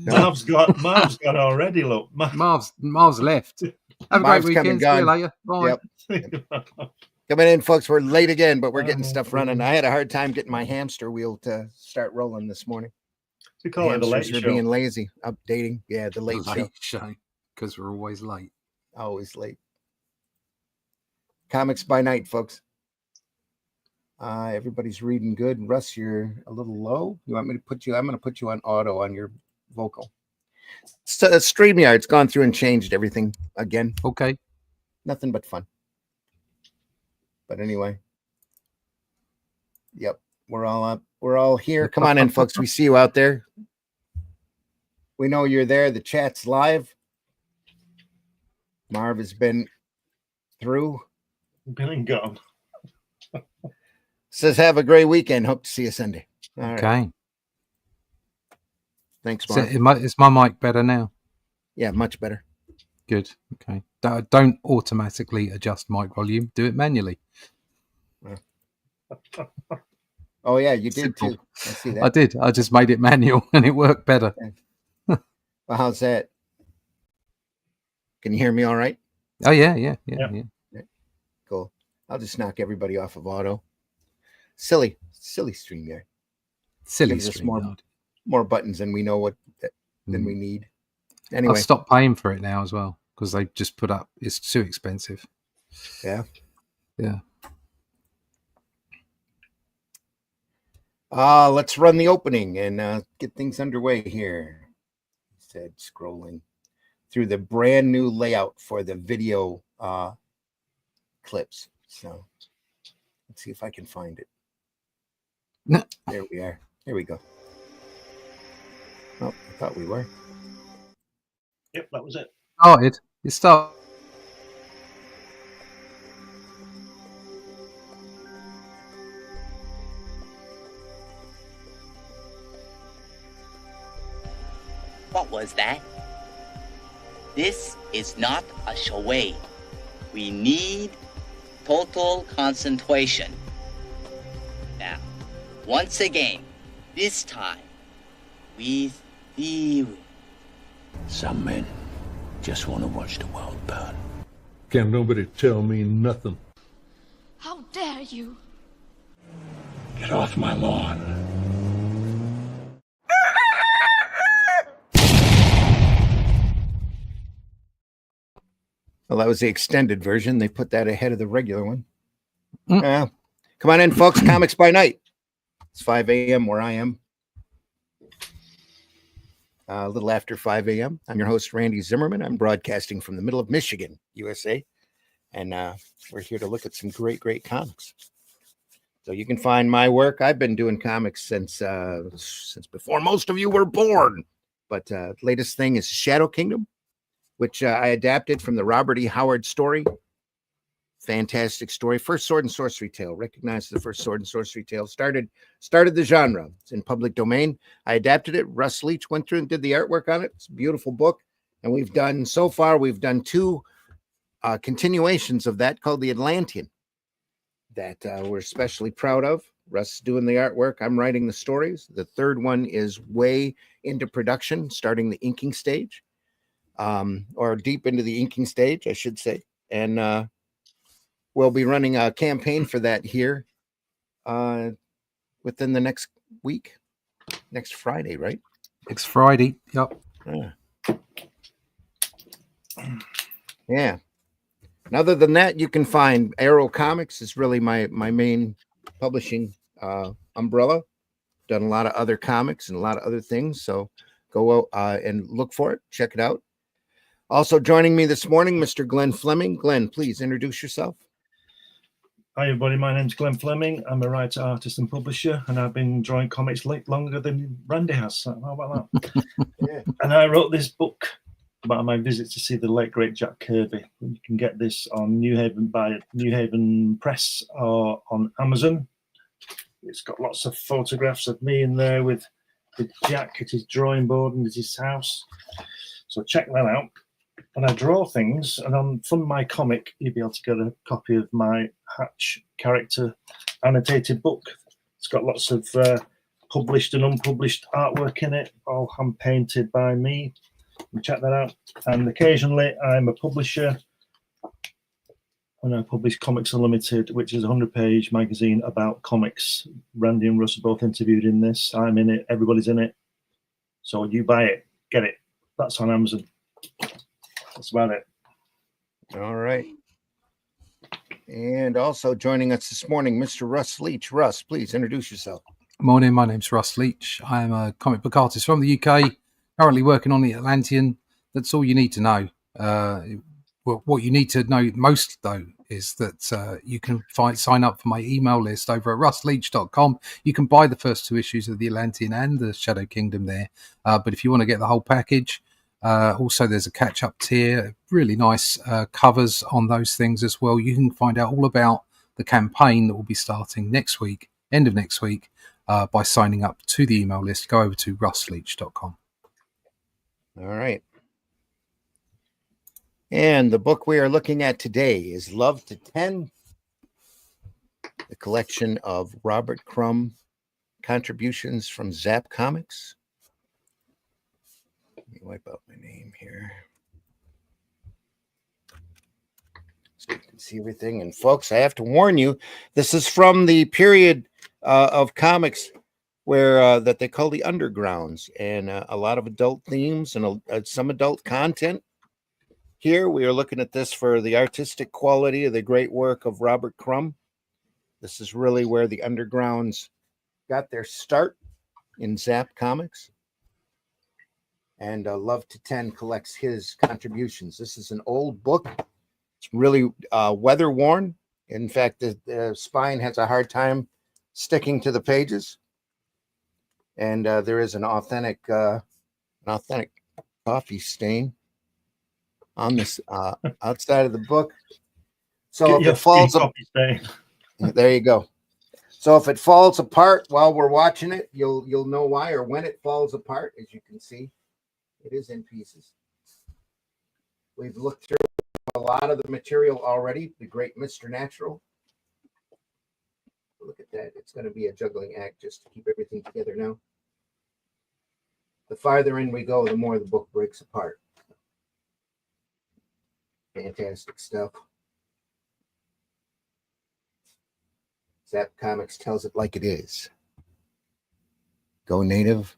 Marv's got already. Look, Marv's left. Have a Marv's great weekend. See you later. Bye. Yep. Coming in, folks. We're late again, but we're getting stuff running. I had a hard time getting my hamster wheel to start rolling this morning. We call it the late show. Being lazy, updating. Yeah, the late show. Because we're always late. Always late. Comics by night, folks. Everybody's reading good. Russ, you're a little low. You want me to put you? I'm going to put you on auto on your vocal. So StreamYard's gone through and changed everything again. Okay. Nothing but fun. But anyway. Yep. We're all up. We're all here. Come on in, folks. We see you out there. We know you're there. The chat's live. Marv has been through. Been and gone. Says, have a great weekend. Hope to see you Sunday. All okay. Right. Thanks, Marv. Is my mic better now? Yeah, much better. Good. Okay. Don't automatically adjust mic volume. Do it manually. Oh, yeah, you did Simple. too. I see that. I did. I just made it manual and it worked better. Well, how's that? Can you hear me all right? Oh, yeah. Cool. I'll just knock everybody off of auto. Silly StreamYard. Silly StreamYard. More buttons than we know than we need. Anyway, I've stopped paying for it now as well because they just put up. It's too expensive. Yeah. Let's run the opening and get things underway here. He said, scrolling through the brand new layout for the video clips. So let's see if I can find it. No. There we are. Here we go. Oh, I thought we were. Yep, that was it. Started. It started. What was that? This is not a charade. We need total concentration. Now, once again, this time, with theory. Some men just want to watch the world burn. Can't nobody tell me nothing. How dare you? Get off my lawn. Well, that was the extended version. They put that ahead of the regular one. Come on in, folks. Comics by night. It's 5 a.m. where I am. A little after 5 a.m. I'm your host, Randy Zimmerman. I'm broadcasting from the middle of Michigan, USA. And we're here to look at some great comics. So you can find my work. I've been doing comics since before most of you were born. But latest thing is Shadow Kingdom, which I adapted from the Robert E. Howard story. Fantastic story. First sword and sorcery tale. Recognized the first sword and sorcery tale. Started the genre. It's in public domain. I adapted it. Russ Leach went through and did the artwork on it. It's a beautiful book. And we've done two continuations of that called The Atlantean that we're especially proud of. Russ doing the artwork. I'm writing the stories. The third one is way into production, starting the inking stage. Or deep into the inking stage, I should say. And we'll be running a campaign for that here within the next week. Next Friday, right? Next Friday, yep. Yeah. And other than that, you can find Arrow Comics is really my main publishing umbrella. Done a lot of other comics and a lot of other things. So go and look for it. Check it out. Also joining me this morning, Mr. Glenn Fleming. Glenn, please introduce yourself. Hi, everybody. My name's Glenn Fleming. I'm a writer, artist, and publisher, and I've been drawing comics longer than Randy has. So how about that? Yeah. And I wrote this book about my visit to see the late, great Jack Kirby. You can get this on New Haven Press or on Amazon. It's got lots of photographs of me in there with Jack at his drawing board and at his house. So check that out. And I draw things, and from my comic, you'll be able to get a copy of my Hatch character annotated book. It's got lots of published and unpublished artwork in it, all hand painted by me. Check that out. And occasionally I'm a publisher, and I publish Comics Unlimited, which is a 100-page magazine about comics. Randy and Russ are both interviewed in this. I'm in it. Everybody's in it. So you buy it, get it. That's on Amazon. That's about it. All right. And also joining us this morning, Mr. Russ Leach. Russ, please introduce yourself. Morning, my name's Russ Leach. I am a comic book artist from the UK, currently working on the Atlantean. That's all you need to know. What you need to know most, though, is that you can sign up for my email list over at russleach.com. You can buy the first 2 issues of the Atlantean and the Shadow Kingdom there. But if you want to get the whole package, also there's a catch-up tier, really nice covers on those things as well. You can find out all about the campaign that will be starting next week, end of next week, by signing up to the email list. Go over to russleach.com. All right. And the book we are looking at today is Love to 10, the collection of Robert Crumb contributions from Zap Comix. Let me wipe out my name here so you can see everything. And folks, I have to warn you, this is from the period of comics where that they call the undergrounds, and a lot of adult themes and some adult content. Here we are looking at this for the artistic quality of the great work of Robert Crumb. This is really where the undergrounds got their start in Zap Comix. And Love to 10 collects his contributions. This is an old book. It's really weather worn. In fact, the spine has a hard time sticking to the pages. And there is an authentic coffee stain on this outside of the book. So if it falls apart, there you go. So if it falls apart while we're watching it, you'll know why, or when it falls apart. As you can see, it is in pieces. We've looked through a lot of the material already. The great Mr. Natural. Look at that. It's going to be a juggling act just to keep everything together now. The farther in we go, the more the book breaks apart. Fantastic stuff. Zap Comix tells it like it is. Go native.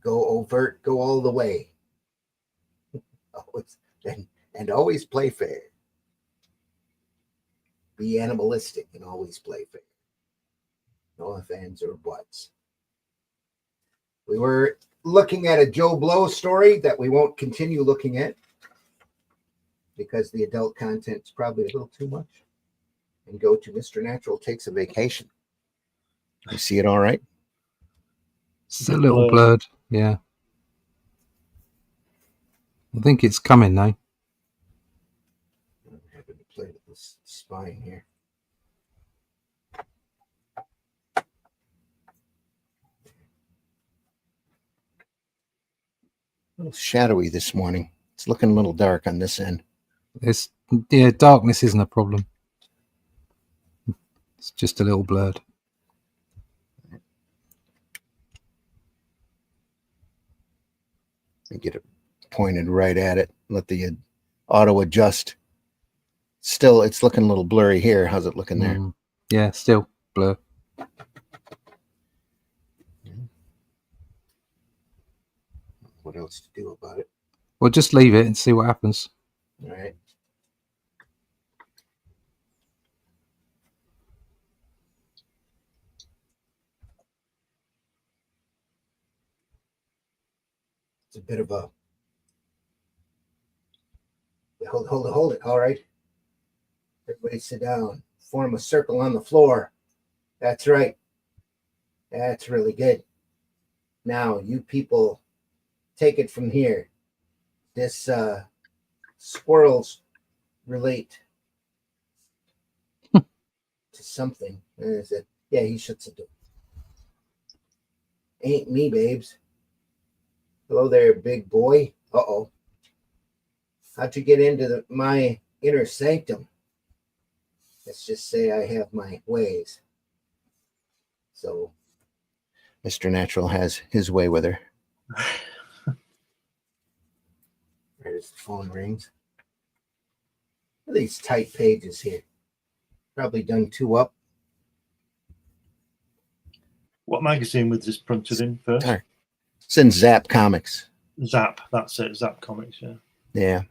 Go overt. Go all the way. And always play fair. Be animalistic and always play fair. No ifs, ands, or buts. We were looking at a Joe Blow story that we won't continue looking at because the adult content is probably a little too much. And go to Mr. Natural Takes a Vacation. You see it all right? It's a little blurred. Yeah. I think it's coming now. I'm having to play with this spine here. A little shadowy this morning. It's looking a little dark on this end. Darkness isn't a problem. It's just a little blurred. And get it pointed right at it. Let the auto adjust. Still, it's looking a little blurry here. How's it looking there? Yeah, still blur. What else to do about it? Well, just leave it and see what happens. All right. It's a bit of a hold it. All right. Everybody sit down. Form a circle on the floor. That's right. That's really good. Now, you people take it from here. This squirrels relate to something. Is it? Yeah, he shuts the door. Ain't me, babes. Hello there, big boy. Uh-oh. How'd you get into my inner sanctum? Let's just say I have my ways. So Mr. Natural has his way with her. Right as the phone rings. Look at these tight pages here. Probably done 2 up. What magazine was this printed in first? Sorry. It's in Zap Comix. Zap, that's it. Zap Comix, yeah. Yeah.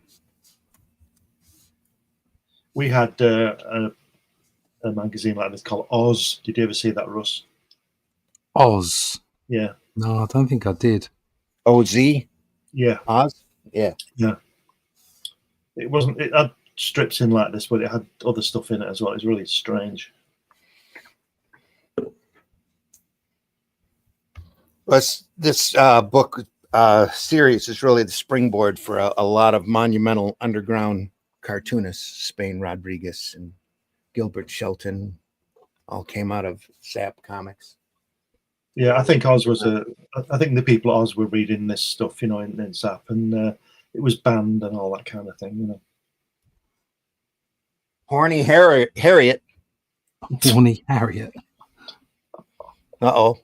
We had a magazine like this called Oz. Did you ever see that, Russ? Oz. Yeah. No, I don't think I did. OZ? Yeah. Oz? Yeah. Yeah. It wasn't. It had strips in like this, but it had other stuff in it as well. It's really strange. This book series is really the springboard for a lot of monumental underground cartoonists. Spain Rodriguez and Gilbert Shelton all came out of Zap Comix. Yeah, I think Oz was I think the people at Oz were reading this stuff, you know, in Zap, and it was banned and all that kind of thing, you know. Horny Harriet. Horny Harriet. Uh-oh.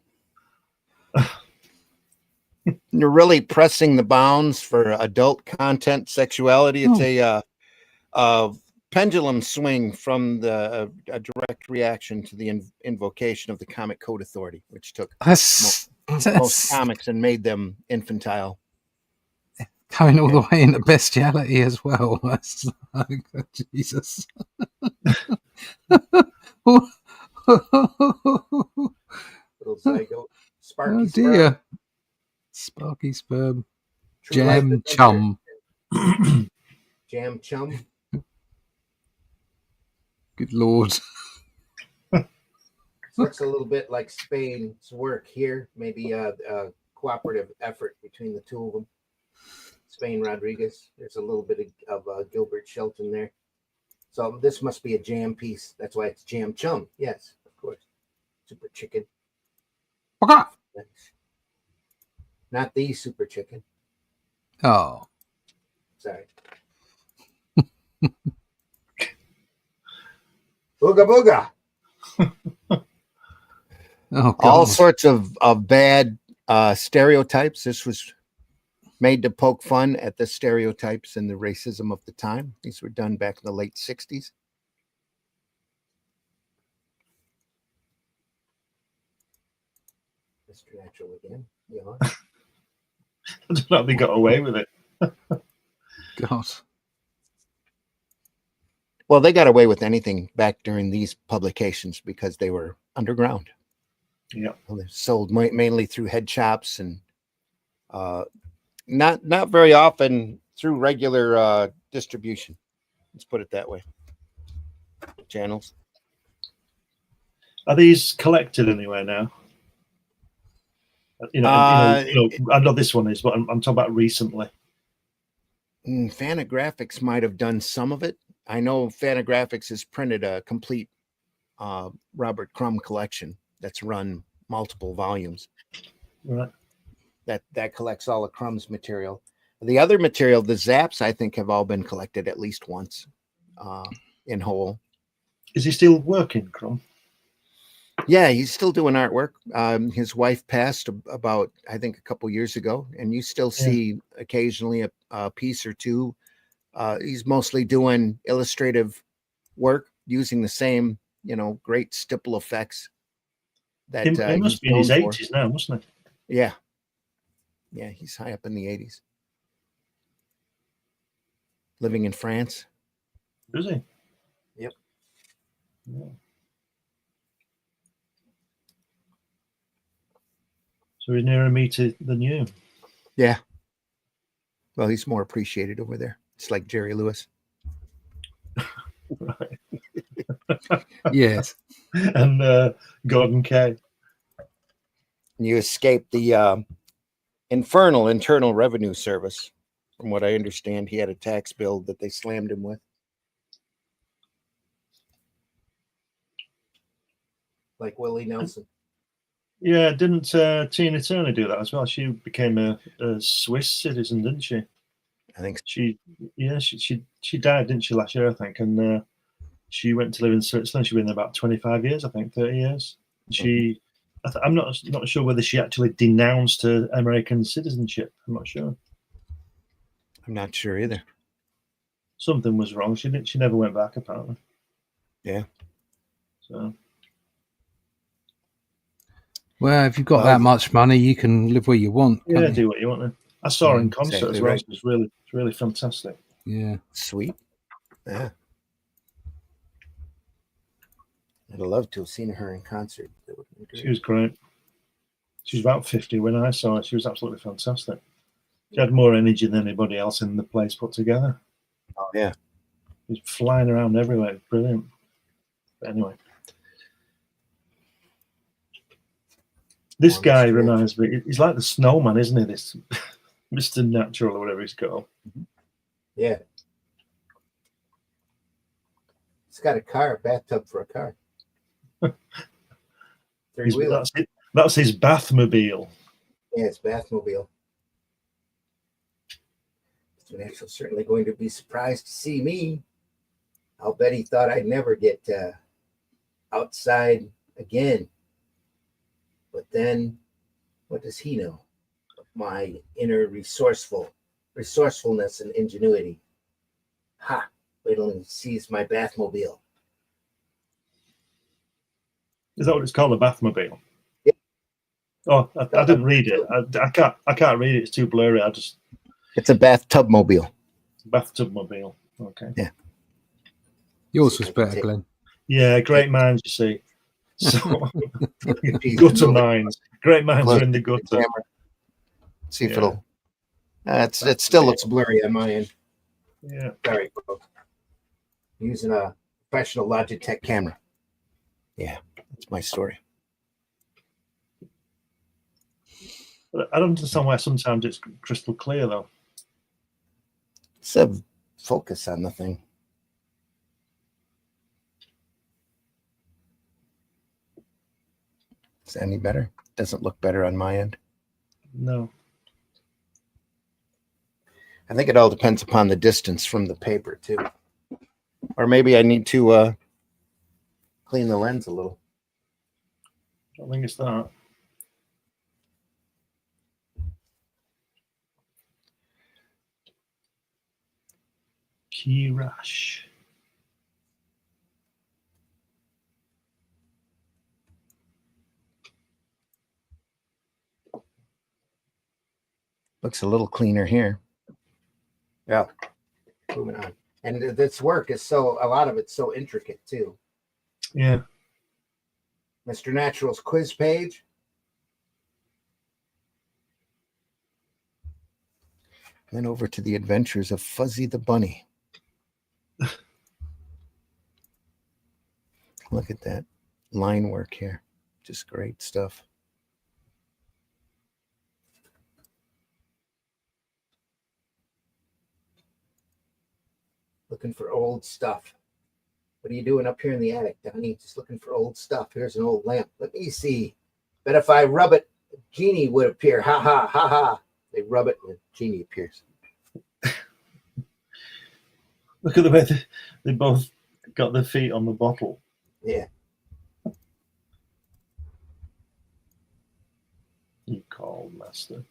You're really pressing the bounds for adult content sexuality. It's a pendulum swing from a direct reaction to the invocation of the Comic Code Authority, which took most comics and made them infantile. Going all the way into bestiality as well. That's like, Jesus. Little zygote. Sparky Oh dear. sperm. Sparky sperm. True Jam life chum. Jam chum. Good Lord. Looks a little bit like Spain's work here. Maybe a cooperative effort between the two of them. Spain Rodriguez. There's a little bit of Gilbert Shelton there. So this must be a jam piece. That's why it's Jam Chum. Yes, of course. Super Chicken. Okay. Not the Super Chicken. Oh. Sorry. Booga booga. Oh, God. All sorts of bad stereotypes. This was made to poke fun at the stereotypes and the racism of the time. These were done back in the late 60s. Mr. Natural again. Yeah. I don't know if they got away with it. God. Well, they got away with anything back during these publications because they were underground. Yeah. Well, they're sold mainly through head shops and not very often through regular distribution. Let's put it that way. Channels. Are these collected anywhere now? You know, I know this one is, but I'm talking about recently. Fantagraphics might have done some of it. I know Fantagraphics has printed a complete Robert Crumb collection that's run multiple volumes. Right. That collects all of Crumb's material. The other material, the Zaps, I think have all been collected at least once in whole. Is he still working, Crumb? Yeah, he's still doing artwork. His wife passed about, I think, a couple years ago, and you still see occasionally a piece or two. He's mostly doing illustrative work using the same, great stipple effects. That he must be in his 80s now, mustn't he? Yeah. Yeah, he's high up in the 80s. Living in France. Is he? Yep. Yeah. So he's nearer me than you. Yeah. Well, he's more appreciated over there. It's like Jerry Lewis. Right. Yes. And Gordon Kay. You escaped the infernal Internal Revenue Service. From what I understand, he had a tax bill that they slammed him with. Like Willie Nelson. Yeah, didn't Tina Turner do that as well? She became a Swiss citizen, didn't she? I think so. She died, didn't she, last year, I think, and she went to live in Switzerland. She's been there about 25 years, I think, 30 years. She I'm not sure whether she actually denounced her American citizenship. I'm not sure. I'm not sure either. Something was wrong. She never went back, apparently. Yeah. So. Well, if you've got that much money, you can live where you want. Yeah, You? do what you want. Then. I saw her in concert exactly as well. right. It was really fantastic. Yeah. Sweet. Yeah. I'd have loved to have seen her in concert. That would have been great. She was great. She was about 50 when I saw her. She was absolutely fantastic. She had more energy than anybody else in the place put together. Oh, yeah. She was flying around everywhere. Brilliant. But anyway. This guy reminds me, he's like the snowman, isn't he? This Mr. Natural or whatever he's called. Yeah. He's got a car, a bathtub for a car. That's his Bathmobile. Yeah, it's Bathmobile. Mr. Natural's certainly going to be surprised to see me. I'll bet he thought I'd never get outside again. But then, what does he know of my inner resourcefulness and ingenuity? Ha! Wait till he sees my Bathmobile. Is that what it's called, a Bathmobile? Yeah. Oh, I didn't read it. I can't read it. It's too blurry. It's a bathtub mobile. Bathtub mobile. Okay. Yeah. Yours was better, Glenn. Yeah, great minds, you see. So, gutter minds. Great minds are in the gutter. See if it'll. It still looks blurry on my end. Yeah. Sorry, folks. Using a professional Logitech camera. Yeah, that's my story. But I don't understand why sometimes it's crystal clear, though. It's a focus on the thing. Is that any better? Doesn't look better on my end. No. I think it all depends upon the distance from the paper, too. Or maybe I need to clean the lens a little. I think it's that. Key rash. Looks a little cleaner here. Yeah. Moving on. And this work is a lot of it's so intricate too. Yeah. Mr. Natural's quiz page. Then over to the adventures of Fuzzy the Bunny. Look at that line work here. Just great stuff. Looking for old stuff. What are you doing up here in the attic, Donnie? Just looking for old stuff. Here's an old lamp. Let me see. Bet if I rub it, a genie would appear. Ha ha ha ha. They rub it and a genie appears. Look at the way they both got their feet on the bottle. Yeah. You called, master.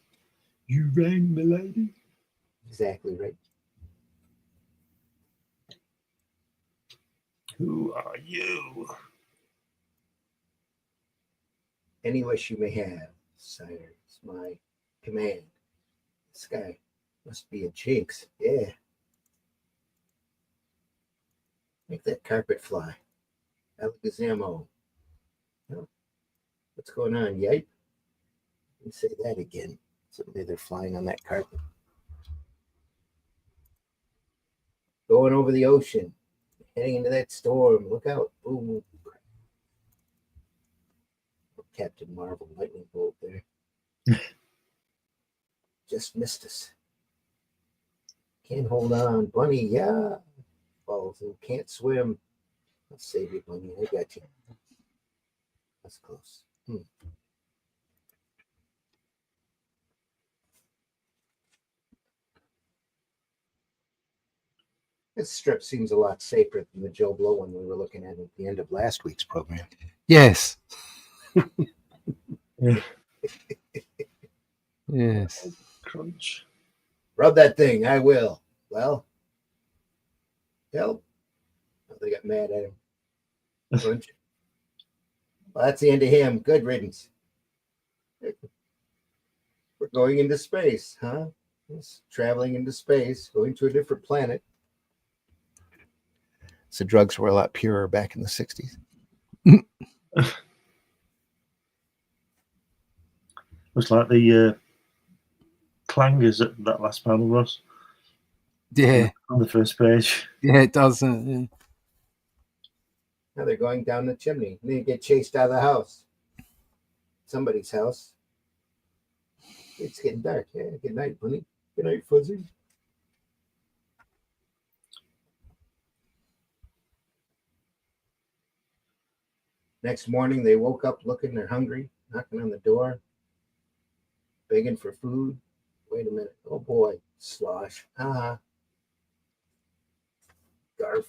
You rang, milady. Exactly right. Who are you? Any wish you may have, sire, is my command. This guy must be a jinx. Yeah. Make that carpet fly. Alakazamo. Oh, what's going on, yipe? Let me say that again. Suddenly they're flying on that carpet. Going over the ocean. Heading into that storm. Look out. Boom. Captain Marvel lightning bolt there. Just missed us. Can't hold on. Bunny, yeah. Falls and can't swim. I'll save you, Bunny. I got you. That's close. This strip seems a lot safer than the Joe Blow one we were looking at the end of last week's program. Yes. Yeah. Yes. Crunch. Rub that thing. I will. Well, help. Oh, they got mad at him. Crunch. Well, that's the end of him. Good riddance. We're going into space, huh? Yes, traveling into space, going to a different planet. So drugs were a lot purer back in the 60s. Looks like the clangers at that last panel, Ross. Yeah. On the first page. Yeah, it does. Yeah. Now they're going down the chimney. And they get chased out of the house. Somebody's house. It's getting dark. Yeah, good night, Bunny. Good night, Fuzzy. Next morning, they woke up looking, they're hungry, knocking on the door, begging for food. Wait a minute. Oh, boy. Slosh. Ah. Garf.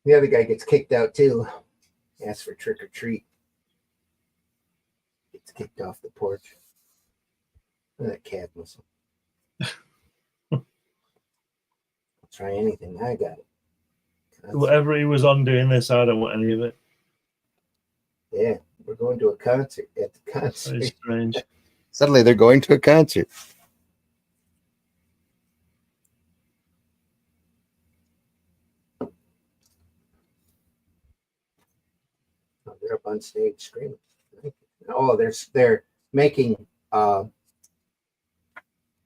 The other guy gets kicked out, too. Asks for trick or treat. Gets kicked off the porch. Look at that cat whistle. Try anything. I got it. Whatever he was on doing this, I don't want any of it. Yeah, we're going to a concert at the That concert. is strange. Suddenly they're going to a concert. Oh, they're up on stage screaming. Oh, they're making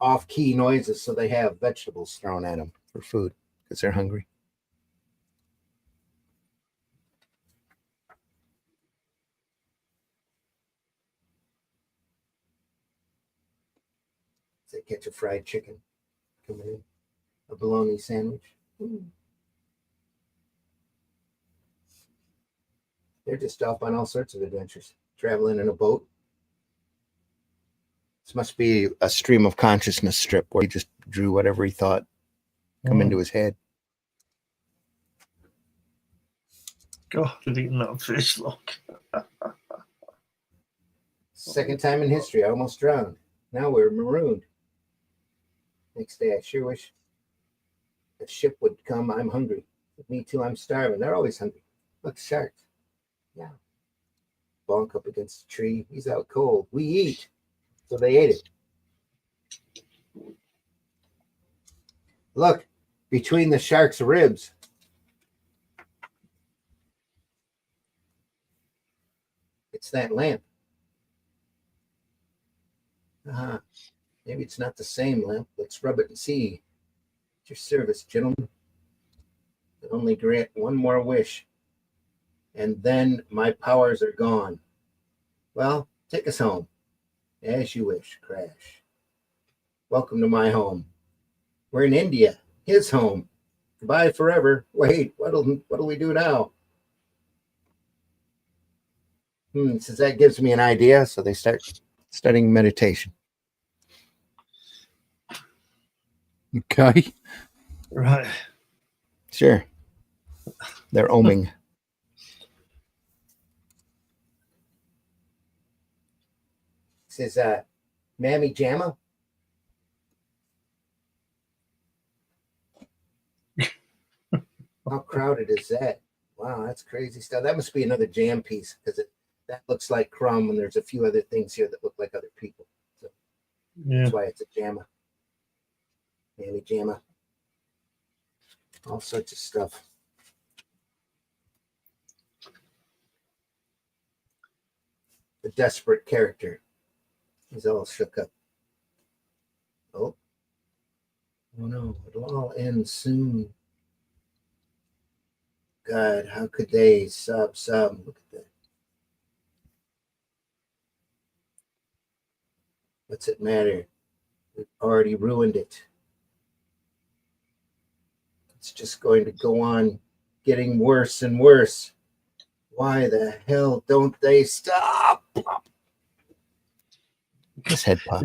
off-key noises, so they have vegetables thrown at them for food because they're hungry. They catch a fried chicken coming in, a bologna sandwich. They're just off on all sorts of adventures, traveling in a boat. This must be a stream of consciousness strip where he just drew whatever he thought come into his head. God, they're eating that fish, look. Second time in history, I almost drowned. Now we're marooned. Next day, I sure wish a ship would come. I'm hungry. Me too, I'm starving. They're always hungry. Look, sharks. Yeah. Bonk up against a tree. He's out cold. We eat. So they ate it. Look, between the shark's ribs. It's that lamp. Uh-huh. Maybe it's not the same lamp. Let's rub it and see. At your service, gentlemen. But only grant one more wish. And then my powers are gone. Well, take us home. As you wish, Crash. Welcome to my home. We're in India, his home. Goodbye forever. Wait, what'll we do now? Says that gives me an idea. So they start studying meditation. Okay. Right. Sure. They're oming. Says, Mammy Jamma. How crowded is that? Wow, that's crazy stuff. That must be another jam piece because that looks like Crumb, and there's a few other things here that look like other people. So Yeah. that's why it's a jamma. Mammy Jamma. All sorts of stuff. The desperate character. He's all shook up. Oh no, it'll all end soon. God, how could they? Sob. Look at that. What's it matter? We've already ruined it. It's just going to go on getting worse and worse. Why the hell don't they stop? His head pop.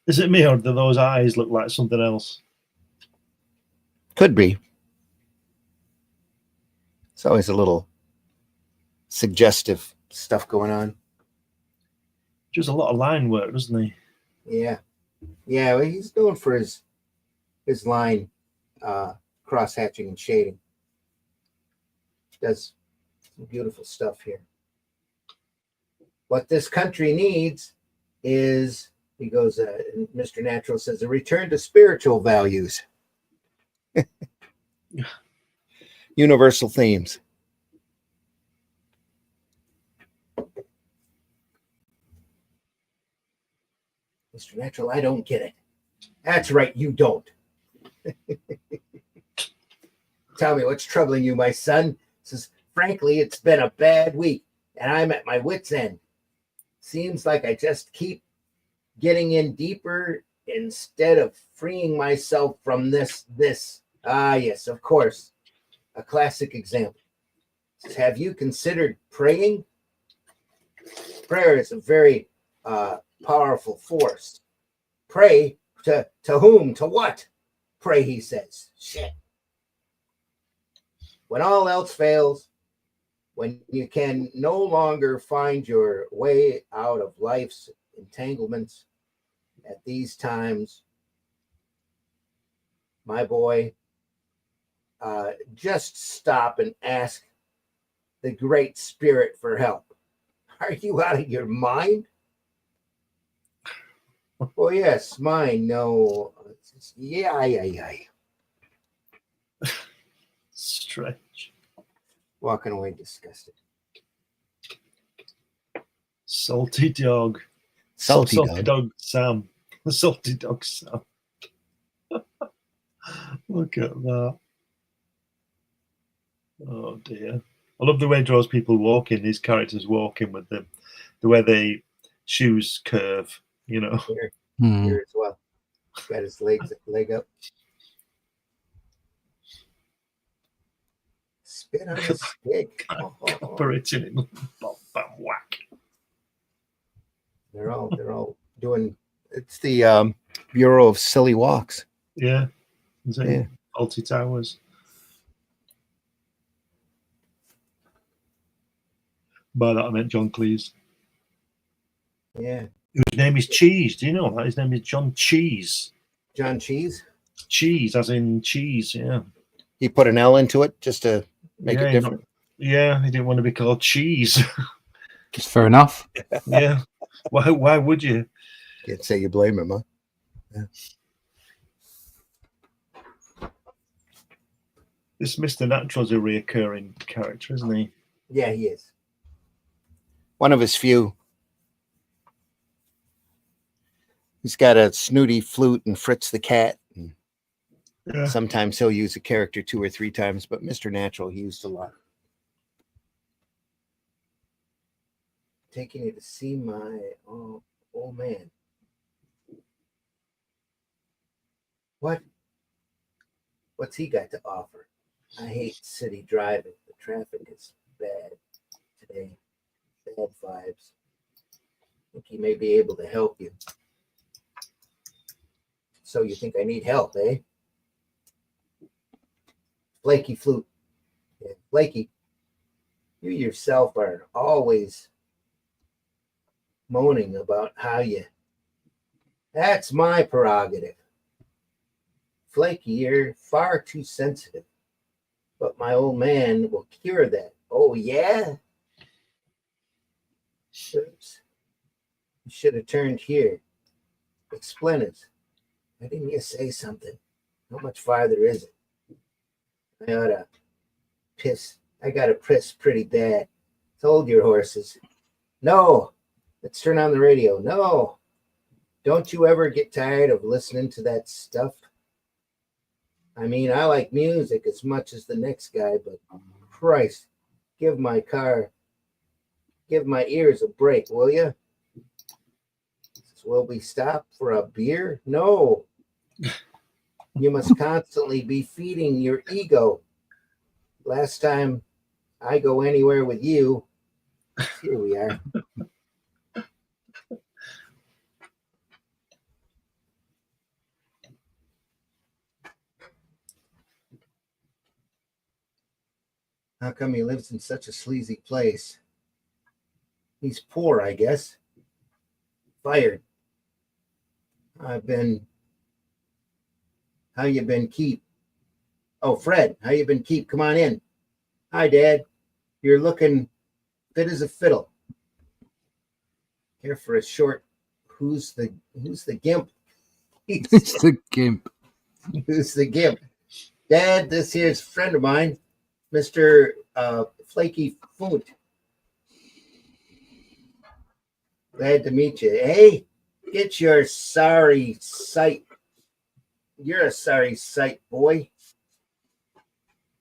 Is it me, or do those eyes look like something else? Could be. It's always a little suggestive stuff going on. Just a lot of line work, doesn't he? Yeah. Yeah, well, he's known for his line cross hatching and shading. Does some beautiful stuff here. What this country needs is, he goes, Mr. Natural says, a return to spiritual values. Universal themes. Mr. Natural, I don't get it. That's right, you don't. Tell me what's troubling you, my son. Says, frankly, it's been a bad week, and I'm at my wit's end. Seems like I just keep getting in deeper instead of freeing myself from this. Ah, yes, of course. A classic example. Says, have you considered praying? Prayer is a very powerful force. Pray to whom? To what? Pray, he says. Shit. When all else fails, when you can no longer find your way out of life's entanglements, at these times, my boy, just stop and ask the Great Spirit for help. Are you out of your mind? Oh, yes, mine. No. Yeah. Strange. Walking away disgusted. Salty dog. Salty dog Sam. The salty dog Sam. Look at that. Oh dear. I love the way he draws people walking, these characters walking with them. The way they shoes curve, you know. Here as well. Got his leg up. Spit on a stick. Operating it. Bam, bam, whack. They're all doing. It's the Bureau of Silly Walks. Yeah. Is it? Yeah. Alty Towers. By that I meant John Cleese. Yeah. His name is Cheese. Do you know that? His name is John Cheese. John Cheese? Cheese, as in cheese, yeah. He put an L into it just to make it different. He didn't want to be called Cheese. It's fair enough. Yeah. Why would you? Can't say you blame him, huh? Yeah. This Mr. Natural's a reoccurring character, isn't he? Yeah, he is. One of his few. He's got a snooty flute and Fritz the cat. And sometimes he'll use a character 2 or 3 times, but Mr. Natural he used a lot. Taking you to see my old man. What's he got to offer? I hate city driving. The traffic is bad today. Bad vibes. I think he may be able to help you. So you think I need help, eh? Flaky flute. Yeah, Flaky, you yourself are always moaning about how you... That's my prerogative. Flaky, you're far too sensitive. But my old man will cure that. Oh, yeah? Oops. You should have turned here. Explainers. Why didn't you say something? How much farther is it? I ought to piss. I got to piss pretty bad. Told your horses. No. Let's turn on the radio. No. Don't you ever get tired of listening to that stuff? I mean, I like music as much as the next guy, but Christ, give my ears a break, will you? Will we stop for a beer? No. You must constantly be feeding your ego. Last time I go anywhere with you, here we are. How come he lives in such a sleazy place? He's poor, I guess. Fired. How you been, Keep? Oh, Fred, how you been, Keep? Come on in. Hi, Dad. You're looking fit as a fiddle. Here for a short. Who's the gimp? It's the gimp. Who's the gimp? Dad, this here's a friend of mine, Mr. Flaky Foot. Glad to meet you. Hey, get your sorry sight. You're a sorry sight, boy.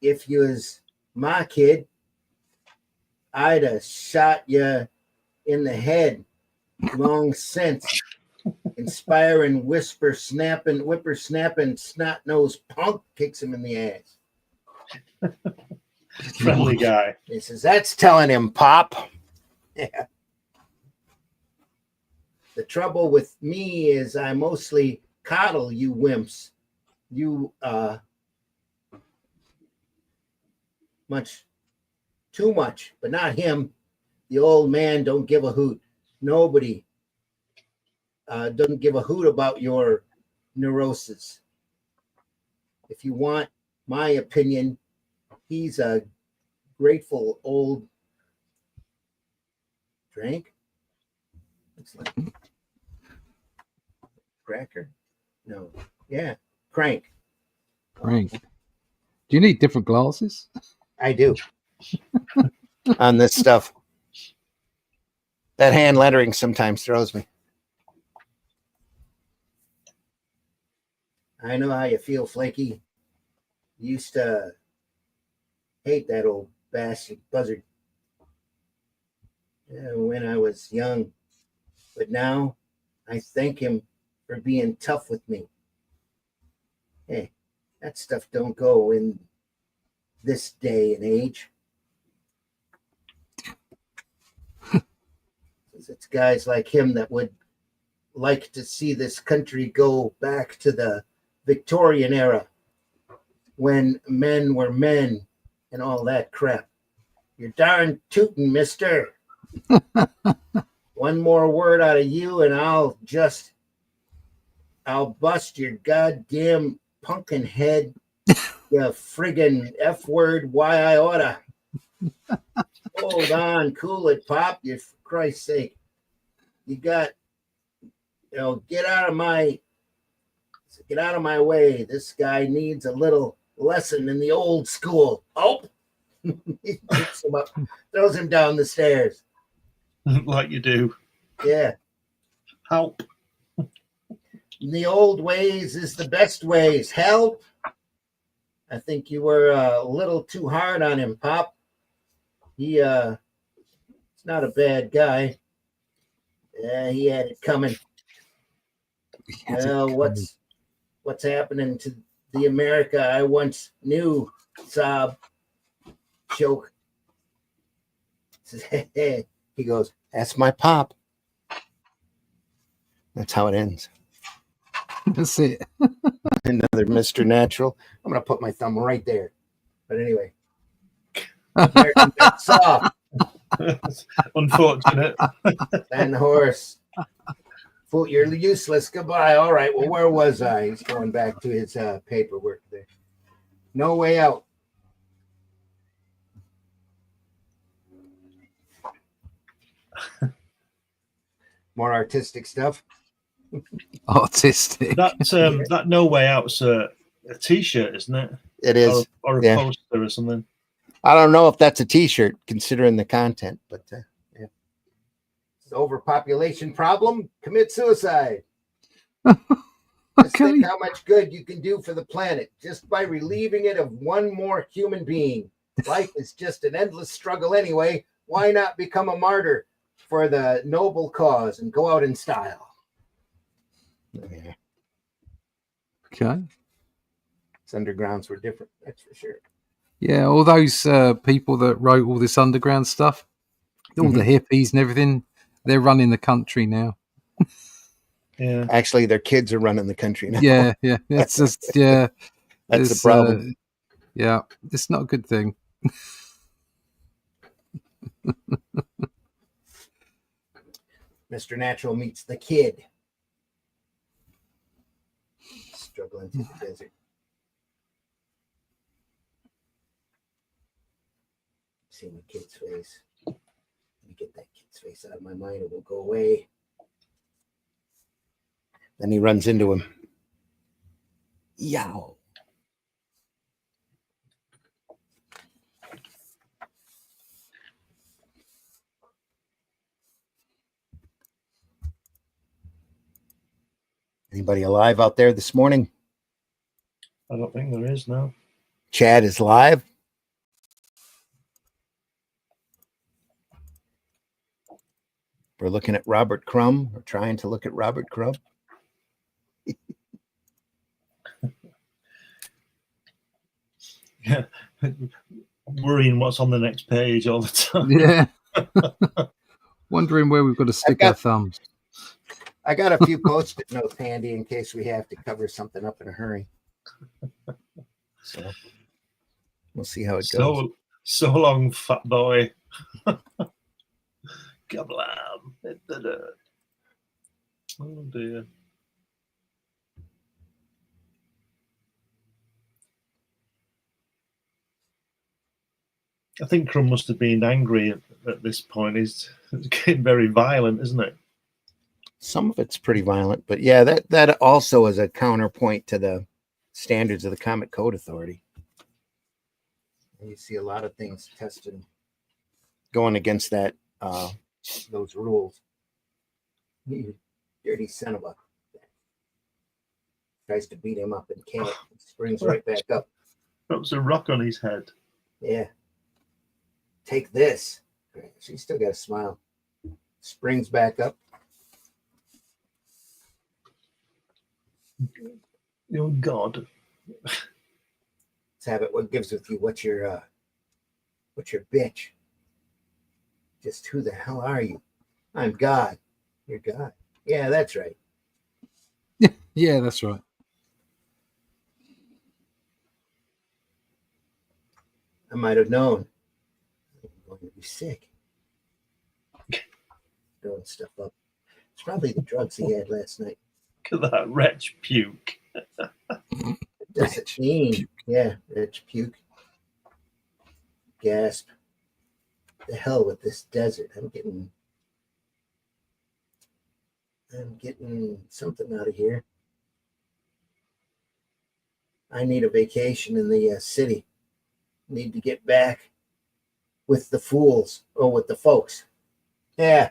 If you was my kid, I'd have shot you in the head long since. Inspiring whipper snapping, snot nosed punk kicks him in the ass. Friendly guy. He says, "That's telling him, Pop." Yeah. The trouble with me is I mostly coddle you wimps. You too much, but not him. The old man don't give a hoot. Nobody doesn't give a hoot about your neurosis. If you want my opinion, he's a grateful old drink. Looks like cracker. No, yeah, crank. Crank. Do you need different glasses? I do. On this stuff. That hand lettering sometimes throws me. I know how you feel, Flaky. Used to hate that old bastard buzzard when I was young. But now I thank him for being tough with me. Hey, that stuff don't go in this day and age. It's guys like him that would like to see this country go back to the Victorian era when men were men and all that crap. You're darn tootin', mister. One more word out of you and I'll bust your goddamn pumpkin head. You friggin' F word, why I oughta. Hold on, cool it, Pop. You, for Christ's sake. You got, get out of my way. This guy needs a little lesson in the old school. Oh, he picks him up, throws him down the stairs. Like you do. Yeah. Help. The old ways is the best ways. Help. I think you were a little too hard on him, Pop. He's not a bad guy. He had it coming. Well, what's happening to the America I once knew? Sob. Choke. He goes, "That's my Pop." That's how it ends. That's it. Another Mr. Natural. I'm going to put my thumb right there. But anyway. American soft. Unfortunate. And the horse. Fool, you're useless. Goodbye. All right. Well, where was I? He's going back to his paperwork there. No way out. More artistic stuff. Artistic. That No Way Out's a T-shirt, isn't it? It is. Or a poster or something. I don't know if that's a T-shirt, considering the content, but yeah. It's an overpopulation problem. Commit suicide. Just think how much good you can do for the planet just by relieving it of one more human being. Life is just an endless struggle anyway. Why not become a martyr for the noble cause and go out in style? Yeah. Okay. Undergrounds were different, that's for sure. Yeah, all those people that wrote all this underground stuff, all the hippies and everything, they're running the country now. Yeah. Actually, their kids are running the country now. Yeah. It's just, That's the problem. Yeah, it's not a good thing. Mr. Natural meets the kid. Struggling through the desert. See my kid's face. Let me get that kid's face out of my mind. It will go away. Then he runs into him. Yow. Anybody alive out there this morning? I don't think there is, no. Chad is live. We're looking at Robert Crumb. We're trying to look at Robert Crumb. Yeah. Worrying what's on the next page all the time. Yeah. Wondering where we've got to stick our thumbs. I got a few post-it notes handy in case we have to cover something up in a hurry. So we'll see how it goes. So long, fat boy. Kablam. Oh dear. I think Crumb must have been angry at this point. It's getting very violent, isn't it? Some of it's pretty violent, but yeah, that also is a counterpoint to the standards of the Comic Code Authority. And you see a lot of things tested going against that those rules. You dirty son of a tries to beat him up and can't. Springs right back up. That was a rock on his head. Yeah. Take this. She's still got a smile. Springs back up. Oh God. Let's have it. What gives with you? What's your bitch? Just who the hell are you? I'm God. You're God. Yeah, that's right. Yeah, that's right. I might have known. I'm going to be sick. Throwing stuff up. It's probably the drugs he had last night. Look at that wretch puke. Does it mean? Yeah, wretch puke. Gasp. The hell with this desert. I'm getting something out of here. I need a vacation in the city. Need to get back with the fools or with the folks. Yeah.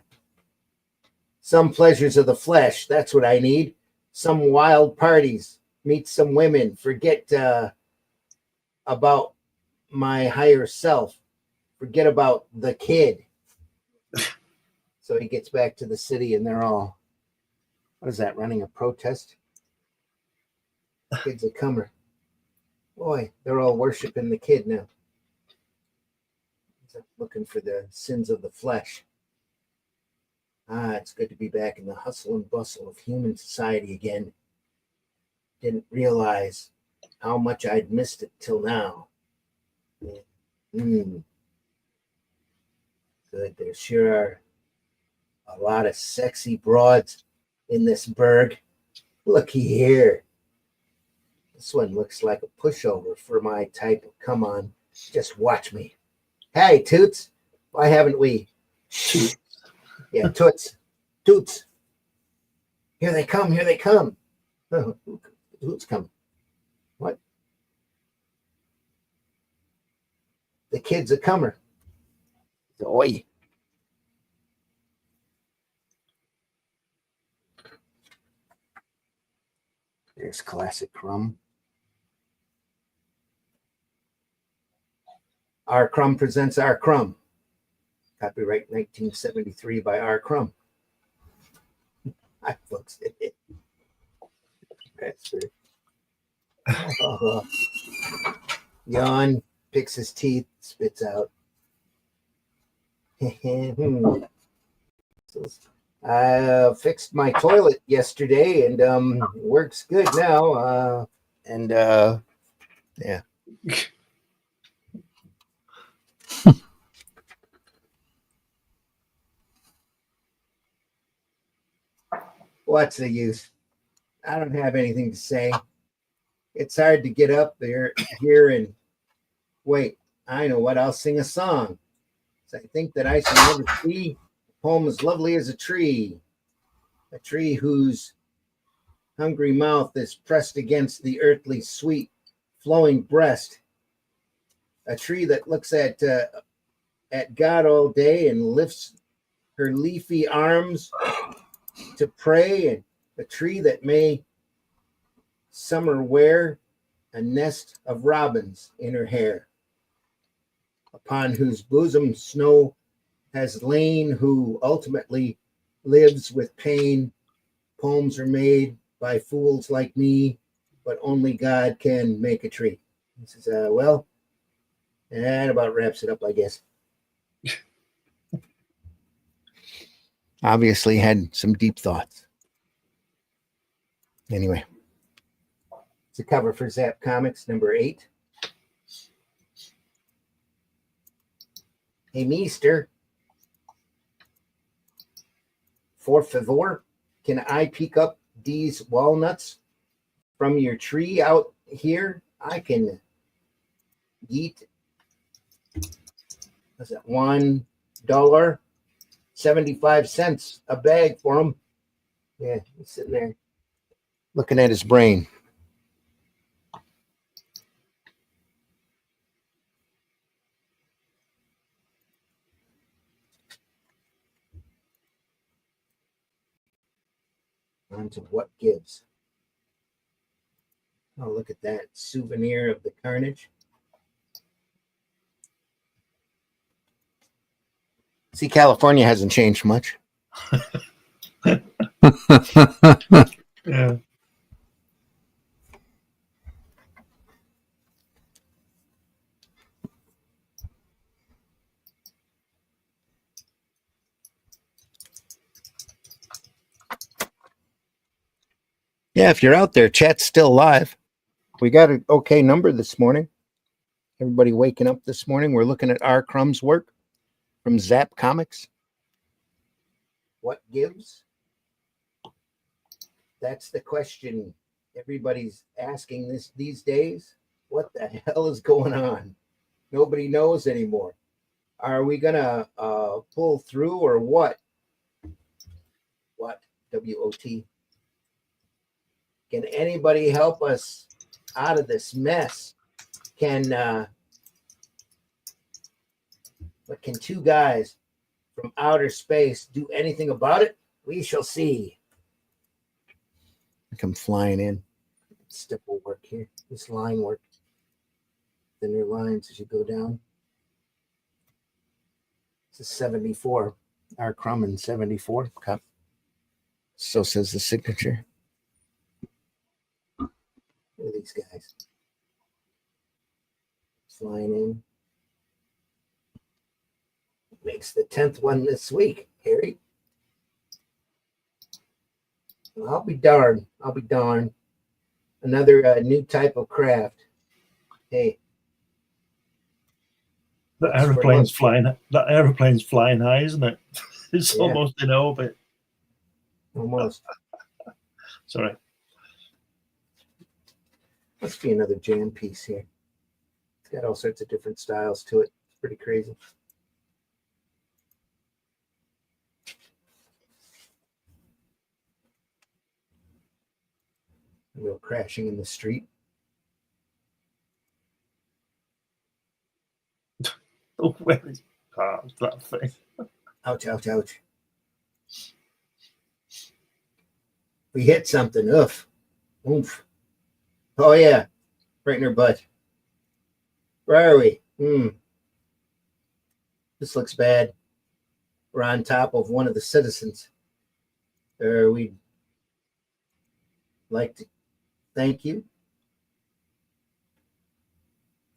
Some pleasures of the flesh. That's what I need. Some wild parties. Meet some women. Forget about my higher self. Forget about the kid. So he gets back to the city and they're all, what is that, running a protest? Kid's a comer. Boy, they're all worshiping the kid now. He's looking for the sins of the flesh. It's good to be back in the hustle and bustle of human society again. Didn't realize how much I'd missed it till now. Good. There sure are a lot of sexy broads in this burg. Looky here. This one looks like a pushover for my type of come on. Just watch me. Hey, Toots. Why haven't we? Yeah, Toots. Toots. Here they come. Here they come. Oh, who's coming? What? The kid's a comer. Oi. There's classic Crumb. R. Crumb presents R. Crumb. Copyright 1973 by R. Crumb. I folks it. That's good. Yawn, picks his teeth, spits out. I fixed my toilet yesterday and works good now. Yeah. What's the use? I don't have anything to say. It's hard to get up there here and wait. I know what. I'll sing a song. So I think that I shall never see a poem as lovely as a tree whose hungry mouth is pressed against the earthly sweet flowing breast, a tree that looks at God all day and lifts her leafy arms to pray, and a tree that may summer wear a nest of robins in her hair, upon whose bosom snow has lain, who ultimately lives with pain. Poems are made by fools like me, but only God can make a tree. He says, well, that about wraps it up, I guess. Obviously had some deep thoughts. Anyway, it's a cover for Zap Comix number 8. Hey, Meester, for favor, can I pick up these walnuts from your tree out here? I can eat, what's that, $1.75 a bag for them. Yeah, he's sitting there looking at his brain. On to what gives. Oh, look at that souvenir of the carnage. See, California hasn't changed much. Yeah. Yeah, if you're out there, chat's still live. We got an okay number this morning. Everybody waking up this morning. We're looking at R. Crumb's work from Zap Comix. What gives? That's the question everybody's asking these days. What the hell is going on? Nobody knows anymore. Are we gonna pull through or what? What? WOT. Can anybody help us out of this mess? But can two guys from outer space do anything about it? We shall see. I come flying in. Stipple work here. This line work. Thinner lines as you go down. It's a 74. R. Crumb in 74 cup. So says the signature. Look at these guys. Flying in. Makes the 10th one this week, Harry. Well, I'll be darned. Another new type of craft. Hey. That aeroplane's flying high, isn't it? It's almost in orbit. Almost. Sorry. Must be another jam piece here. It's got all sorts of different styles to it. It's pretty crazy. A real crashing in the street. Oh, where is that thing? Ouch, ouch, ouch. We hit something. Oof. Oomph. Oh, yeah. Right in her butt. Where are we? This looks bad. We're on top of one of the citizens. We'd like to thank you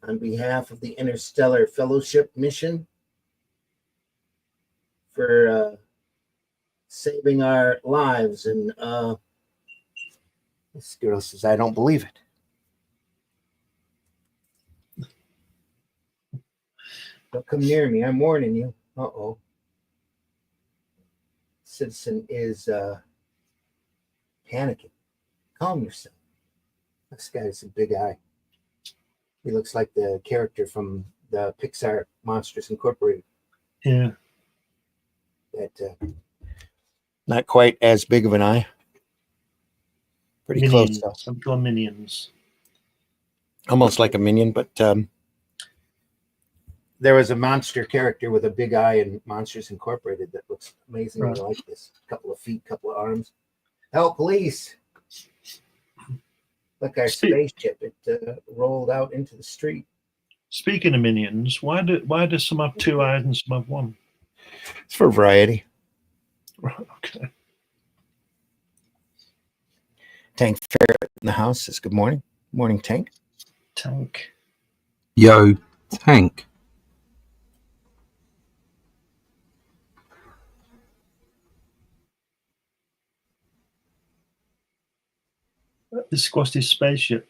on behalf of the Interstellar Fellowship mission for saving our lives. And this girl says, I don't believe it. Don't come near me. I'm warning you. Uh-oh. Citizen is panicking. Calm yourself. This guy's a big eye. He looks like the character from the Pixar Monsters Incorporated. Yeah. That not quite as big of an eye. Pretty close though. Some call minions. Almost like a minion, but there was a monster character with a big eye in Monsters Incorporated that looks amazingly like this. A couple of feet, couple of arms. Help, police! Look, our spaceship. It rolled out into the street. Speaking of minions, why do some have 2 eyes and some have 1? It's for variety. Right, okay. Tank Ferret in the house says good morning. Morning, Tank. Tank. Yo, Tank. They squashed his spaceship.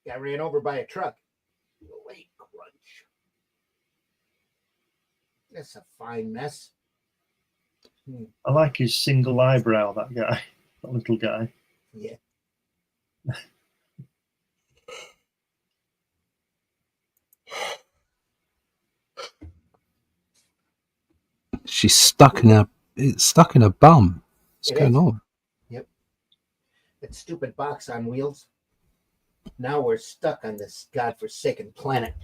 Got ran over by a truck. Late crunch. That's a fine mess. I like his single eyebrow, that guy. That little guy. Yeah. She's stuck in her bum. What's going on? Yep. That stupid box on wheels. Now we're stuck on this godforsaken planet.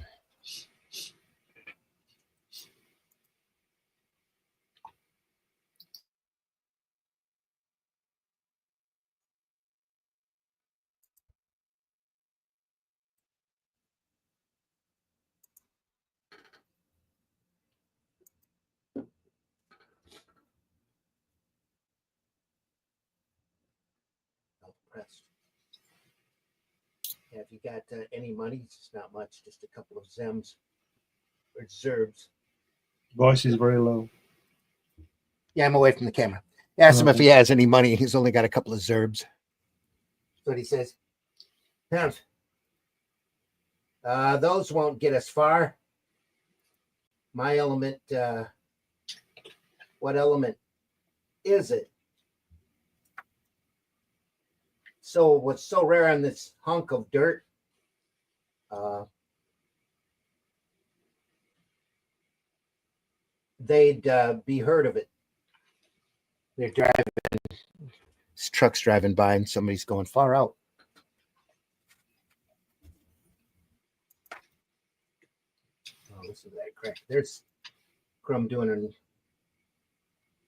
Pressed. Yeah, if you got any money, it's just not much, just a couple of Zems or Zerbs. Voice is very low. Yeah, I'm away from the camera. Ask him if he has any money. He's only got a couple of Zerbs. That's what he says. Pounds. Those won't get us far. My element, what element is it? So what's so rare on this hunk of dirt? They'd be heard of it. They're driving. This truck's driving by and somebody's going far out. Oh, listen to that crack. There's Crumb doing a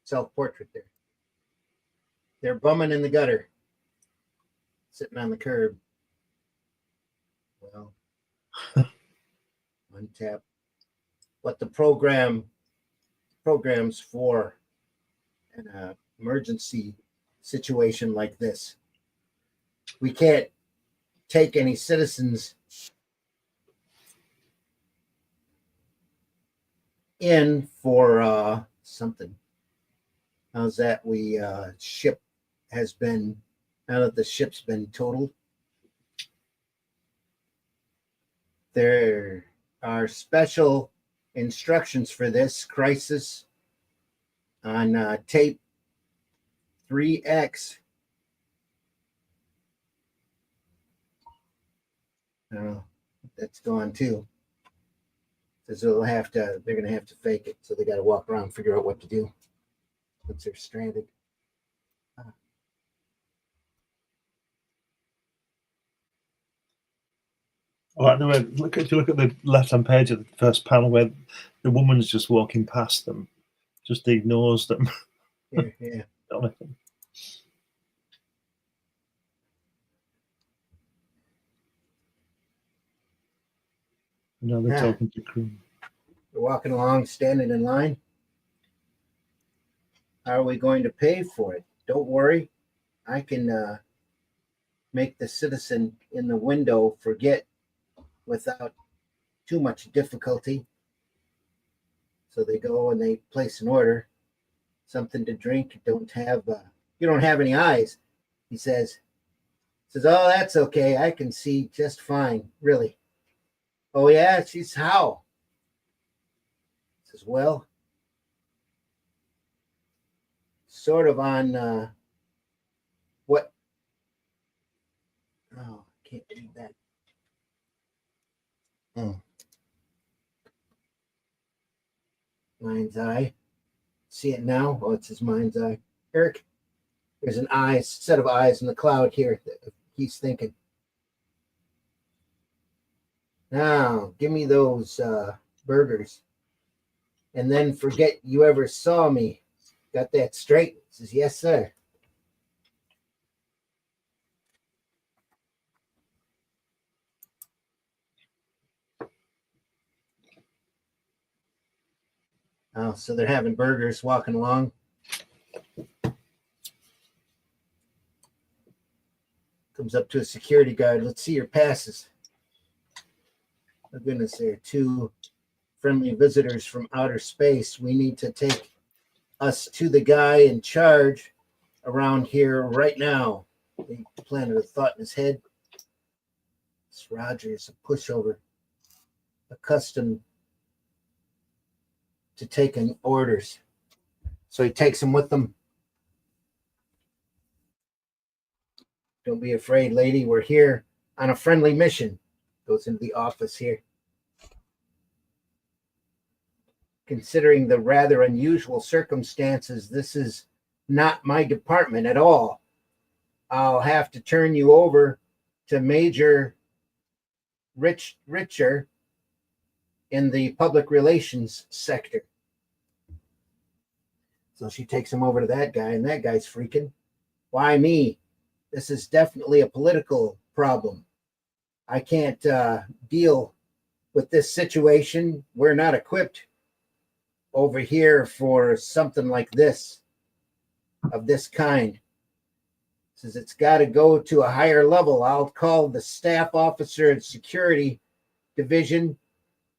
self-portrait there. They're bumming in the gutter. Sitting on the curb. Well, untap. What the program's for an emergency situation like this. We can't take any citizens in for something. How's that? Ship has been, now that the ship's been totaled, there are special instructions for this crisis on tape 3X. That's gone too. Because they're going to have to fake it. So they got to walk around and figure out what to do once they're stranded. Like the way, if you look at the left-hand page of the first panel where the woman's just walking past them, just ignores them. Yeah. Now they're talking to crew. We're walking along, standing in line. How are we going to pay for it? Don't worry. I can make the citizen in the window forget without too much difficulty. So they go and they place an order. Something to drink. You don't have any eyes, he says. Says, oh, that's okay. I can see just fine. Really? Oh, yeah? She's how? Says, well, sort of on what. Oh, I can't read that. Mind's eye. See it now? Oh, it's his mind's eye. Eric, there's an eye, set of eyes in the cloud here that he's thinking. Now, give me those burgers. And then forget you ever saw me. Got that straight? He says, yes, sir. Oh, so they're having burgers walking along. Comes up to a security guard. Let's see your passes. Oh, goodness, there are 2 friendly visitors from outer space. We need to take us to the guy in charge around here right now. He planted a thought in his head. This Roger is a pushover, accustomed to taking orders. So he takes them with him. Don't be afraid, lady. We're here on a friendly mission. Goes into the office here. Considering the rather unusual circumstances, this is not my department at all. I'll have to turn you over to Major Richer in the public relations sector. So she takes him over to that guy, and that guy's freaking. Why me? This is definitely a political problem. I can't deal with this situation. We're not equipped over here for something like this, of this kind. Says it's got to go to a higher level. I'll call the staff officer at security division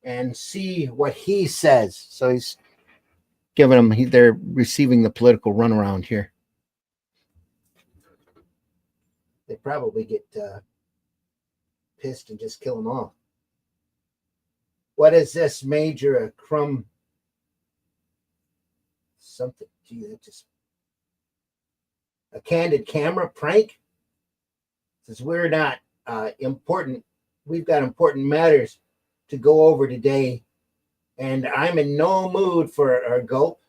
and see what he says. So he's giving them, they're receiving the political runaround here. They probably get pissed and just kill them all. What is this, Major? A Crumb? Something. Gee, that just. A candid camera prank? Says we're not important. We've got important matters to go over today, and I'm in no mood for a gulp.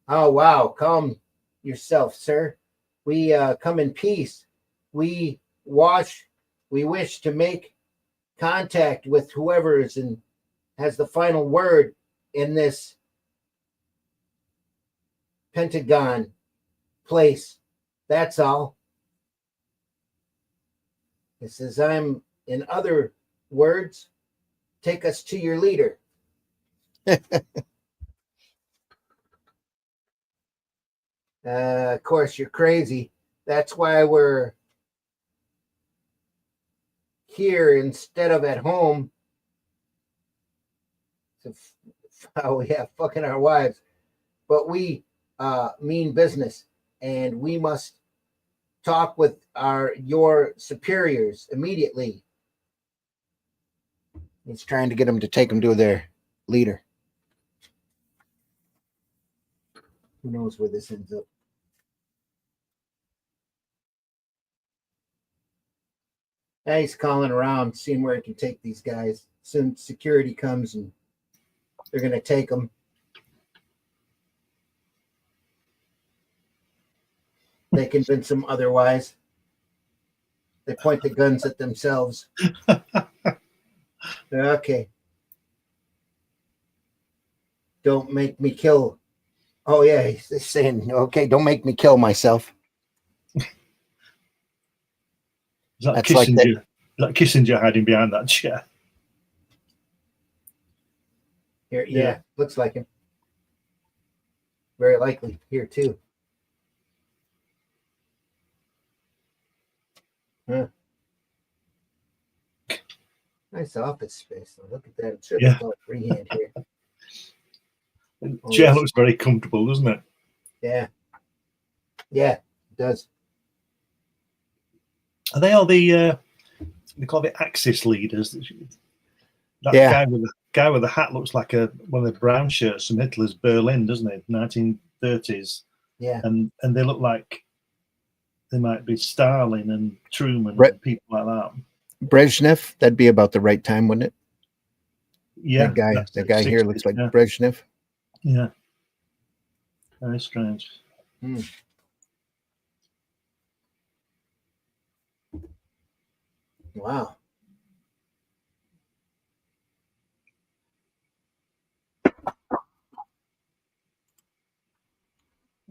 Oh, wow. Calm yourself, sir. We come in peace. We wish to make contact with whoever is has the final word in this Pentagon place. That's all. It says, in other words, take us to your leader. Of course, you're crazy. That's why we're here instead of at home. So, yeah, fucking our wives. But we mean business, and we must talk with your superiors immediately. He's trying to get them to take them to their leader. Who knows where this ends up? Now he's calling around, seeing where he can take these guys. Soon security comes and they're going to take them. They convince them otherwise. They point the guns at themselves. Okay. Don't make me kill. Oh, yeah, he's saying, okay, don't make me kill myself. That's Kissinger, like Kissinger hiding behind that chair. Here, yeah, looks like him. Very likely here, too. Huh. Nice office space, though. Look at that. It's sure all freehand here. Chair looks very comfortable, doesn't it? Yeah. Yeah, it does. Are they all the they call it Axis leaders? That guy with the hat looks like one of the brown shirts from Hitler's Berlin, doesn't it? 19 30s, Yeah. and they look like they might be Stalin and Truman Right. and people like that. Brezhnev, that'd be about the right time, wouldn't it? Yeah, The guy here 60s, looks like yeah. Brezhnev. Yeah, very strange. Wow.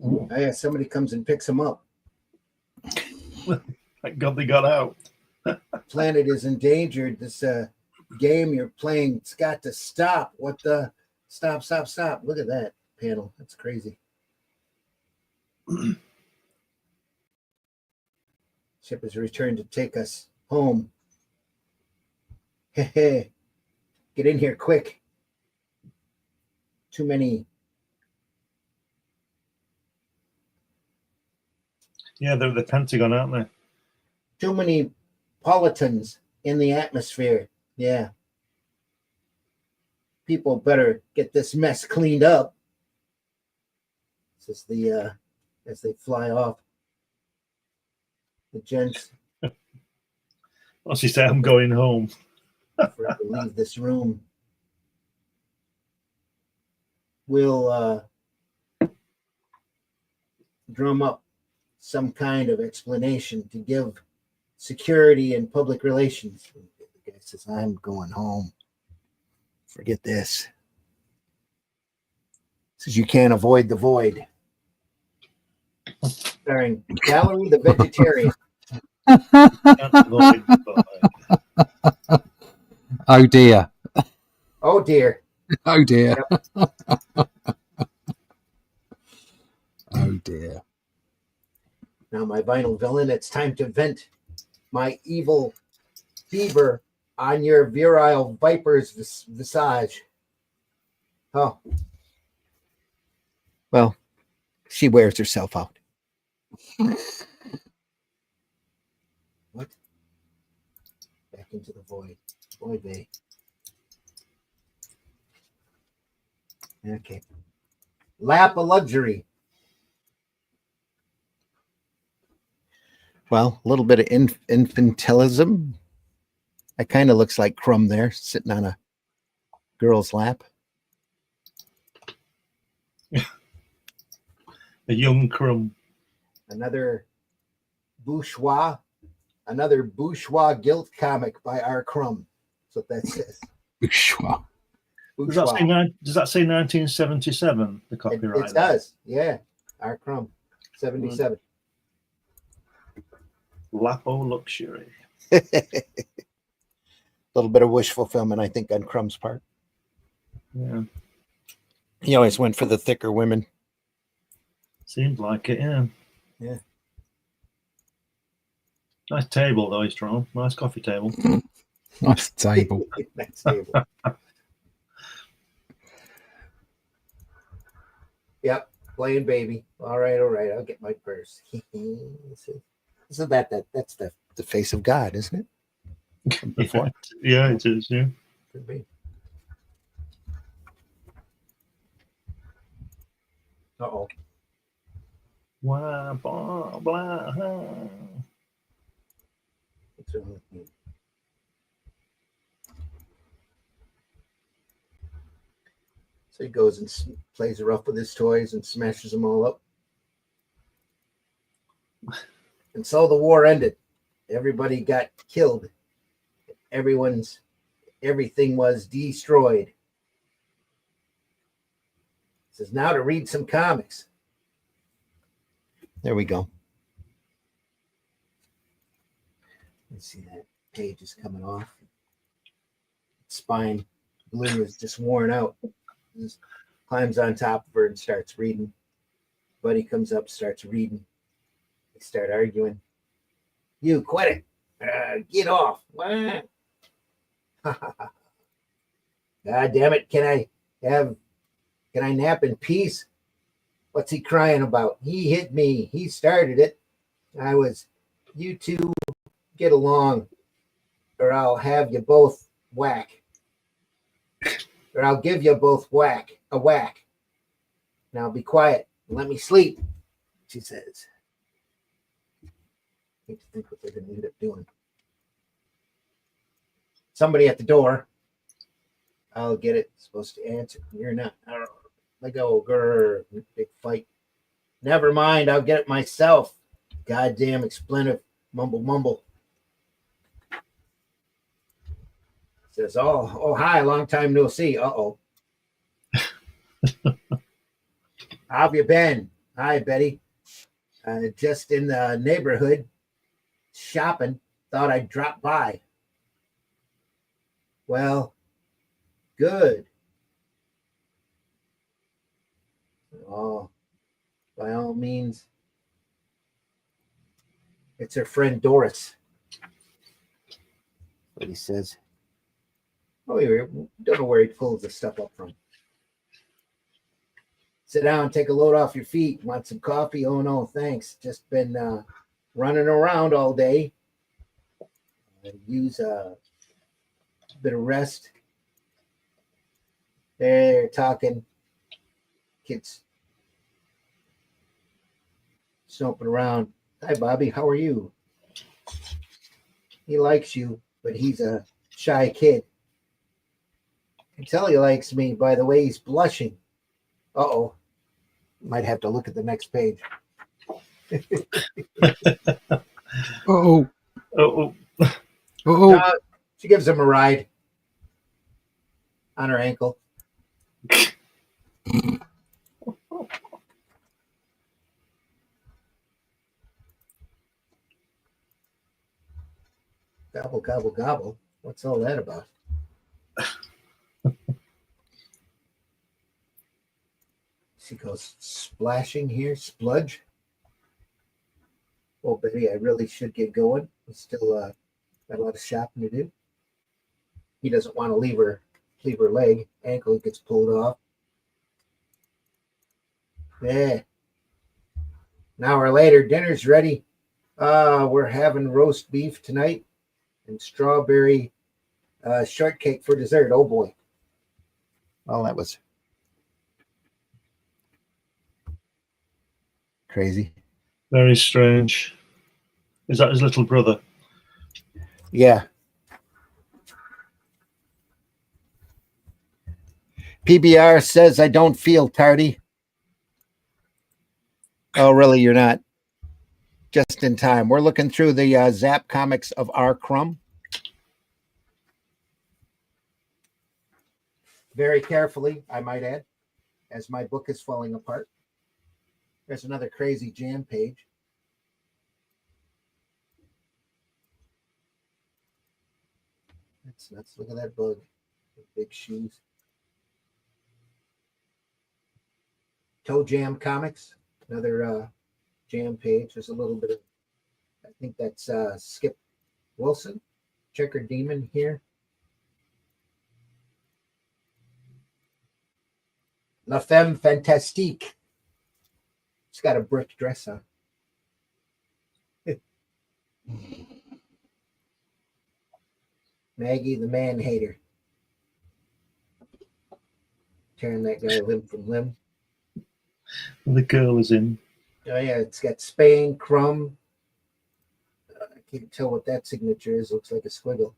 Oh, yeah, somebody comes and picks him up. Thank God they got out. Planet is endangered. This game you're playing, it's got to stop. What the? Stop. Look at that panel. That's crazy. Ship has returned to take us home. Get in here quick. Too many. Yeah, they're the Pentagon, aren't they? Too many pollutants in the atmosphere. Yeah. People better get this mess cleaned up. This is the as they fly off. The gents What's he say? I'm going home. for to leave this room. We'll drum up some kind of explanation to give security and public relations. The guy says, I'm going home. Forget this. Says you can't avoid the void. Starring Gallery the Vegetarian. Oh dear. Oh dear. Oh dear. Yep. Oh dear. Now, my vinyl villain, it's time to vent my evil fever on your virile viper's visage. Oh. Well, she wears herself out. What? Back into the void. Void bay. Okay. Lap of luxury. Well, a little bit of infantilism. That kind of looks like Crumb there, sitting on a girl's lap. A young Crumb. Another bourgeois guilt comic by R. Crumb. That's what that says. Bourgeois. Does that say 1977, the copyright? It does, yeah. R. Crumb, 77. Lapo luxury. A little bit of wish fulfillment, I think, on Crumb's part. Yeah. He always went for the thicker women. Seems like it, yeah. Yeah. Nice table, though, he's drawn. Nice coffee table. Nice table. Nice table. Yep, playing baby. All right, I'll get my purse. Isn't that's the face of God, isn't it? Before. Yeah, it is, yeah. Could be. Uh-oh. Blah, blah, blah. What's wrong with me? So he goes and plays rough with his toys and smashes them all up. And so the war ended. Everybody got killed. Everything was destroyed. It says now to read some comics. There we go. Let's see, that page is coming off. Spine blue is just worn out. Just climbs on top of her and starts reading. Buddy comes up, starts reading. They start arguing. You quit it. Get off. What? God damn it. Can I nap in peace? What's he crying about? He hit me. He started it. You two get along, or I'll have you both whack. Or I'll give you both a whack. Now be quiet. Let me sleep, she says. I hate to think what they're going to end up doing. Somebody at the door. I'll get it. Supposed to answer. You're not. Let go. Grr. Big fight. Never mind. I'll get it myself. Goddamn expletive. Mumble. Says, oh, hi. Long time no see. Uh-oh. How have you been? Hi, Betty. Just in the neighborhood. Shopping. Thought I'd drop by. Well, good. Oh, by all means. It's her friend Doris. What he says. Oh, you don't know where he pulls the stuff up from. Sit down, take a load off your feet. Want some coffee? Oh, no, thanks. Just been running around all day. Use a bit of rest. They're talking. Kids snooping around. Hi, Bobby. How are you? He likes you, but he's a shy kid. I can tell he likes me by the way he's blushing. Uh-oh. Might have to look at the next page. Uh-oh. Oh, Uh-oh. She gives him a ride on her ankle. Gobble, gobble, gobble. What's all that about? She goes splashing here. Spludge. Oh, Betty, I really should get going. We still got a lot of shopping to do. He doesn't want to leave her leg. Ankle gets pulled off. Yeah. An hour later, dinner's ready. We're having roast beef tonight and strawberry shortcake for dessert. Oh boy. Well, that was crazy. very strange. Is that his little brother? Yeah. PBR says I don't feel tardy. Oh, really? You're not? Just in time. We're looking through the Zap Comix of Robert Crumb. Very carefully, I might add, as my book is falling apart. There's another crazy jam page. That's nuts. Look at that bug. Big shoes. Toe Jam Comics. Another jam page. There's a little bit of, I think that's Skip Wilson. Checker Demon here. La Femme Fantastique. It's got a brick dress on. Maggie the Man Hater. Tearing that guy limb from limb. The girl is in. Oh, yeah, it's got Spain, Crumb. I can't tell what that signature is. Looks like a squiggle.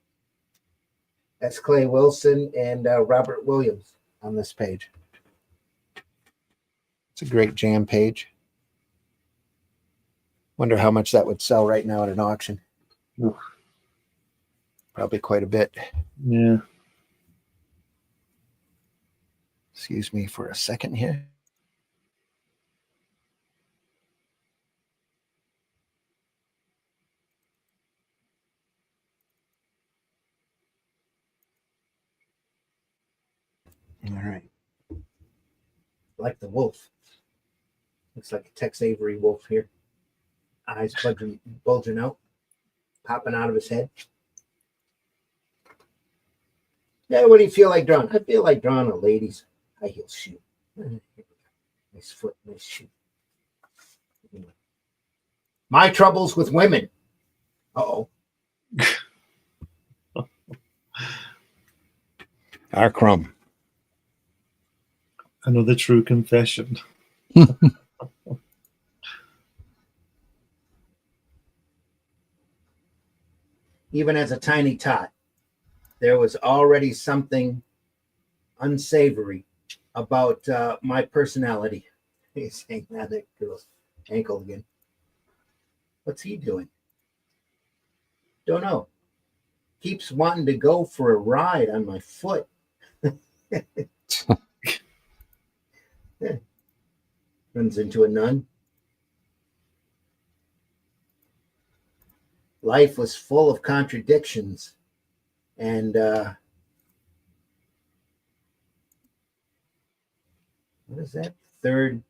That's Clay Wilson and Robert Williams on this page. It's a great jam page. Wonder how much that would sell right now at an auction. Oof. Probably quite a bit. Yeah. Excuse me for a second here. All right. Like the wolf. Looks like a Tex Avery wolf here. Eyes bulging out, popping out of his head. Yeah, what do you feel like drawing? I feel like drawing a lady's high heel shoe. Nice foot, nice shoe. My troubles with women. Uh-oh. Our Crumb. Another true confession. even as a tiny tot, there was already something unsavory about my personality. He's saying that girl's ankle again. What's he doing? Don't know. Keeps wanting to go for a ride on my foot. Runs into a nun. Life was full of contradictions. And what is that? An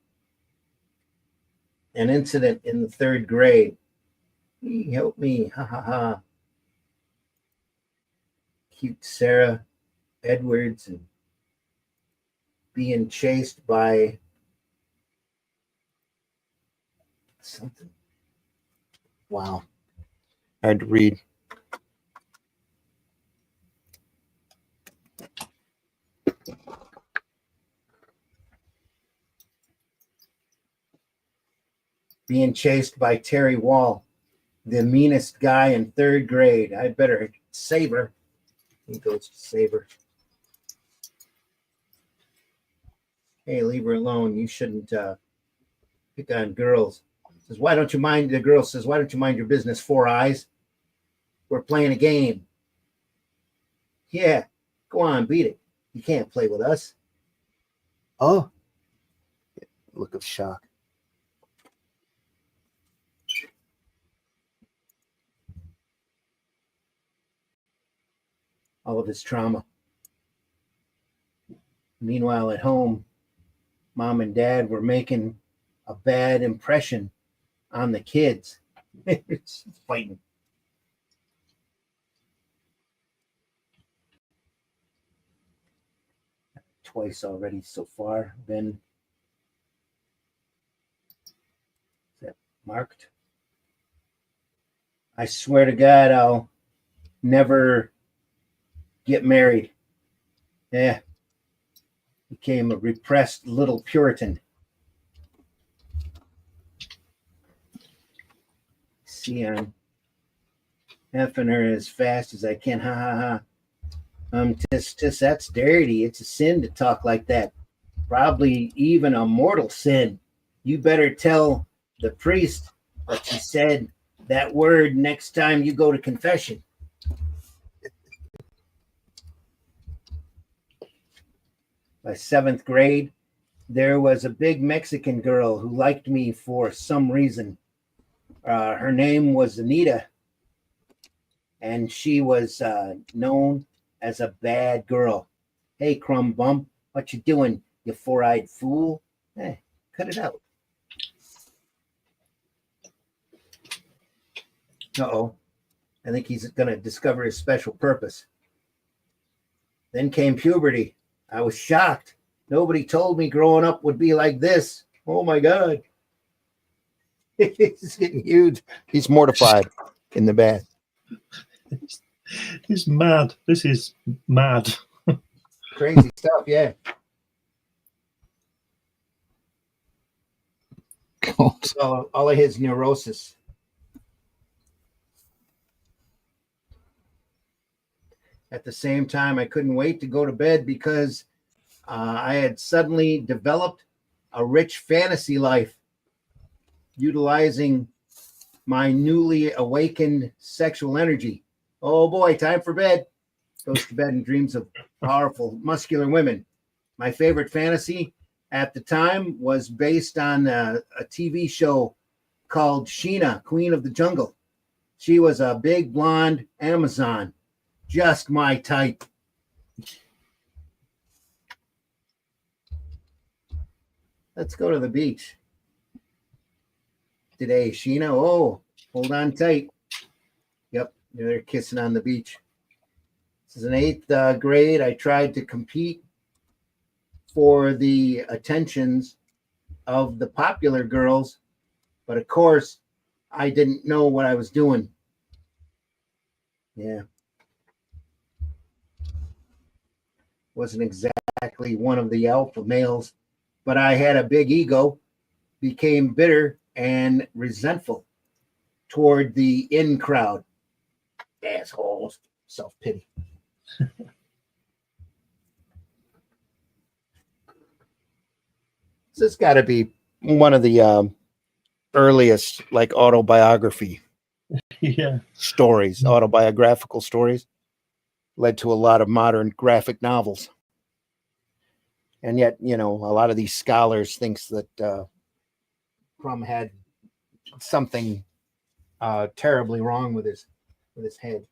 incident in the 3rd grade. Help me. Ha ha ha. Cute Sarah Edwards and being chased by something. Wow. Hard to read. Being chased by Terry Wall, the meanest guy in 3rd grade. I'd better save her. He goes to save her. Hey, leave her alone. You shouldn't pick on girls. Says, why don't you mind? The girl says, why don't you mind your business, 4 Eyes? We're playing a game. Yeah, go on, beat it. You can't play with us. Oh, look of shock. All of his trauma. Meanwhile, at home, Mom and Dad were making a bad impression on the kids. It's fighting. Twice already so far. Been is that marked? I swear to God, I'll never get married. Yeah. Became a repressed little Puritan. See, I'm effing her as fast as I can. Ha ha ha. That's dirty. It's a sin to talk like that. Probably even a mortal sin. You better tell the priest that you said that word next time you go to confession. By 7th grade, there was a big Mexican girl who liked me for some reason. Her name was Anita, and she was known as a bad girl. Hey, Crumb Bump, what you doing, you 4-eyed fool? Hey, cut it out. Uh-oh. I think he's going to discover his special purpose. Then came puberty. I was shocked. Nobody told me growing up would be like this. Oh, my God. He's getting huge. He's mortified in the bath. He's mad. This is mad. Crazy stuff, yeah. God. All of his neurosis. At the same time, I couldn't wait to go to bed because I had suddenly developed a rich fantasy life, utilizing my newly awakened sexual energy. Oh boy, time for bed. Goes to bed and dreams of powerful, muscular women. My favorite fantasy at the time was based on a TV show called Sheena, Queen of the Jungle. She was a big blonde Amazon, just my type. Let's go to the beach today, Sheena. Oh, hold on tight. Yep, they're kissing on the beach. This is an 8th grade. I tried to compete for the attentions of the popular girls, but of course, I didn't know what I was doing. Yeah. Wasn't exactly one of the alpha males, but I had a big ego, became bitter and resentful toward the in crowd. Assholes. Self-pity. This has got to be one of the earliest like autobiography Yeah. stories, autobiographical stories. Led to a lot of modern graphic novels. And yet, you know, a lot of these scholars thinks that Crumb had something terribly wrong with his head.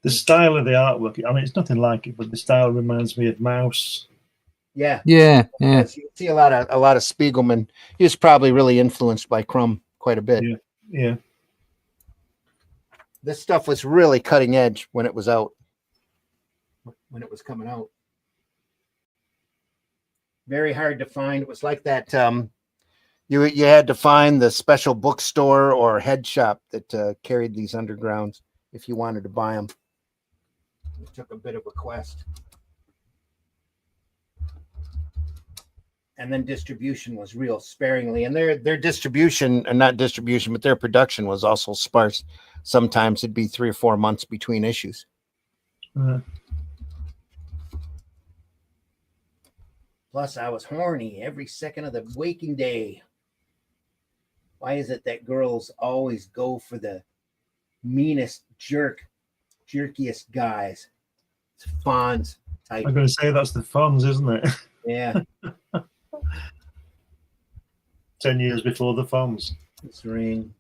The style of the artwork, I mean, it's nothing like it, but the style reminds me of Mouse. Yeah. Yeah. You see a lot of Spiegelman. He was probably really influenced by Crumb quite a bit. Yeah. This stuff was really cutting edge when it was out. When it was coming out. Very hard to find. It was like that you had to find the special bookstore or head shop that carried these undergrounds if you wanted to buy them. It took a bit of a quest. And then distribution was real sparingly. And their distribution, and not distribution, but their production was also sparse. Sometimes it'd be 3 or 4 months between issues. Plus, I was horny every second of the waking day. Why is it that girls always go for the meanest, jerkiest guys? It's Fonz type. I'm going to say that's the Fonz, isn't it? Yeah. 10 years before the Fonz. This ring.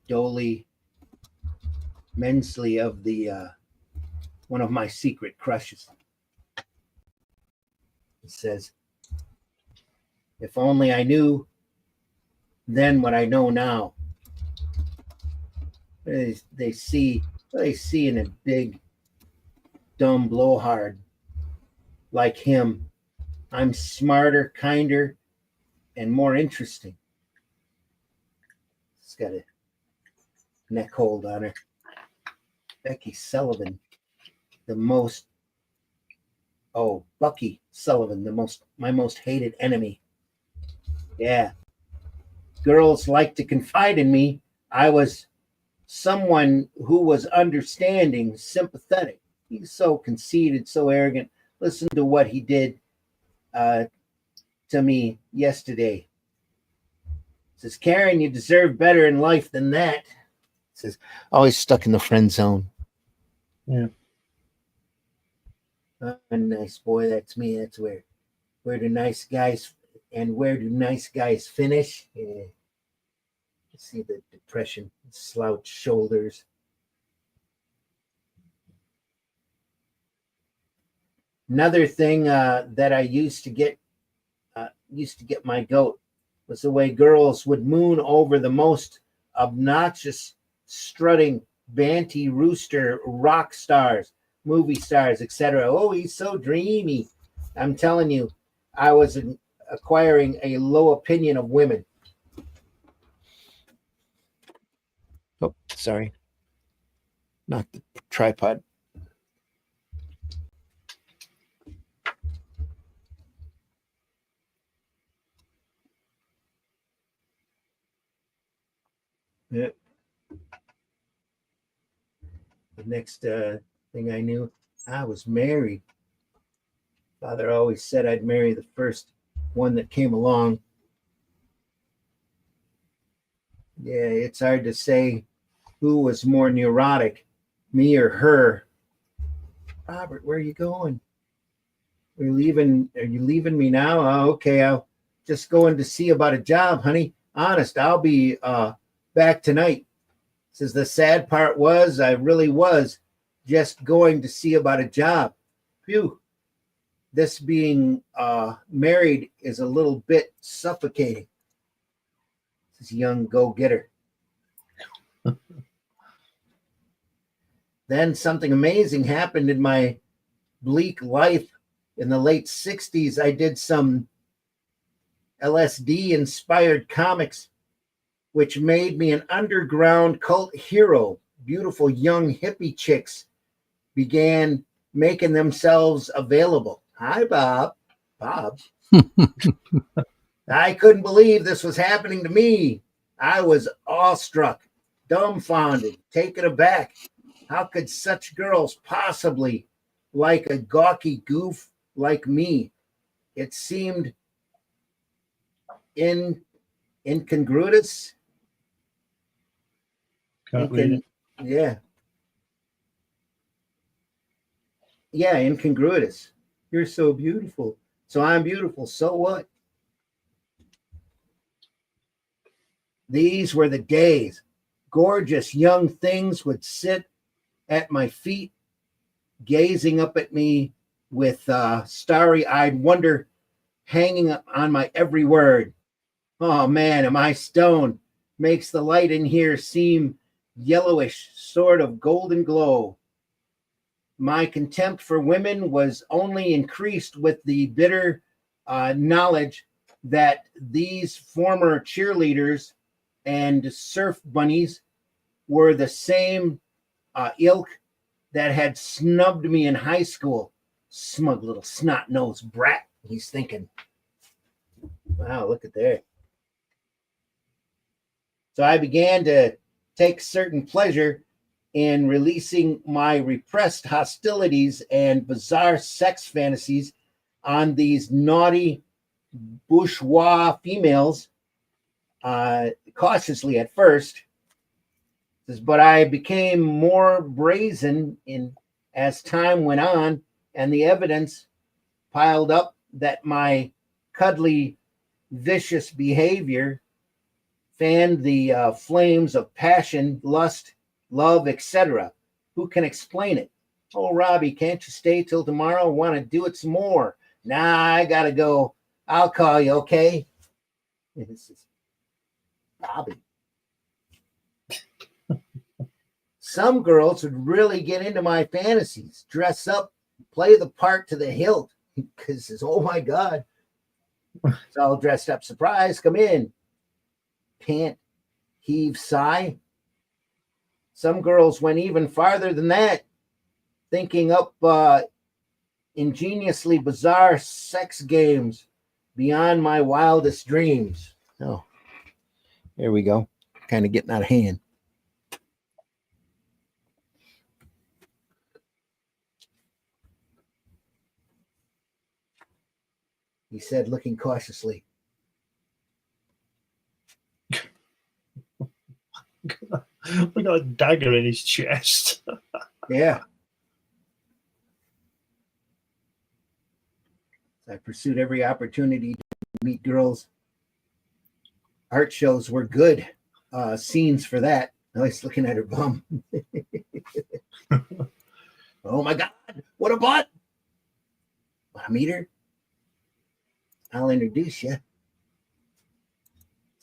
Dolly Mensley of the one of my secret crushes. It says, if only I knew then what I know now. They see in a big, dumb blowhard like him. I'm smarter, kinder, and more interesting. It's got a neck hold on her. Becky Sullivan, Bucky Sullivan, my most hated enemy. Yeah. Girls like to confide in me. I was someone who was understanding, sympathetic. He's so conceited, so arrogant. Listen to what he did to me yesterday. Says, Karen, you deserve better in life than that. Says, always stuck in the friend zone. Yeah. A nice boy, that's me. That's where do nice guys finish? Yeah. See the depression, slouched shoulders. Another thing that I used to get my goat was the way girls would moon over the most obnoxious, strutting, banty rooster rock stars, movie stars, etc. Oh, he's so dreamy. I'm telling you, I was acquiring a low opinion of women. Oh, sorry. Not the tripod. Yeah. The next thing I knew, I was married. Father always said I'd marry the first one that came along. Yeah, it's hard to say who was more neurotic, me or her. Robert, where are you going? Are you leaving me now? Oh, okay, I'll just going to see about a job, honey. Honest, I'll be back tonight. Says the sad part was I really was just going to see about a job. Phew. This being married is a little bit suffocating. This young go-getter. Then something amazing happened in my bleak life. In the late 60s, I did some LSD-inspired comics, which made me an underground cult hero. Beautiful young hippie chicks began making themselves available. Hi, Bob. Bob. I couldn't believe this was happening to me. I was awestruck. dumbfounded, taken aback. How could such girls possibly like a gawky goof like me? It seemed incongruous. Can't read it. Yeah. Yeah, incongruous. You're so beautiful. So I'm beautiful. So what? These were the days. Gorgeous young things would sit at my feet, gazing up at me with starry-eyed wonder hanging on my every word. Oh man, am I stoned? Makes the light in here seem yellowish, sort of golden glow. My contempt for women was only increased with the bitter knowledge that these former cheerleaders and surf bunnies were the same ilk that had snubbed me in high school. Smug little snot-nosed brat, he's thinking. Wow, look at that. So I began to take certain pleasure in releasing my repressed hostilities and bizarre sex fantasies on these naughty bourgeois females, cautiously at first, but I became more brazen as time went on, and the evidence piled up that my cuddly, vicious behavior fanned the flames of passion, lust, love, etc. Who can explain it? Oh, Robbie, can't you stay till tomorrow? I want to do it some more. Nah, I gotta go. I'll call you, okay? This is Robbie. Some girls would really get into my fantasies, dress up, play the part to the hilt, because it's, oh my God, it's all dressed up. Surprise, come in. Pant, heave, sigh. Some girls went even farther than that, thinking up ingeniously bizarre sex games beyond my wildest dreams. Oh, there we go. Kind of getting out of hand. He said, looking cautiously. We got a dagger in his chest. Yeah. I pursued every opportunity to meet girls. Art shows were good scenes for that. I was looking at her bum. Oh my God, what a butt. Want to meet her? I'll introduce you.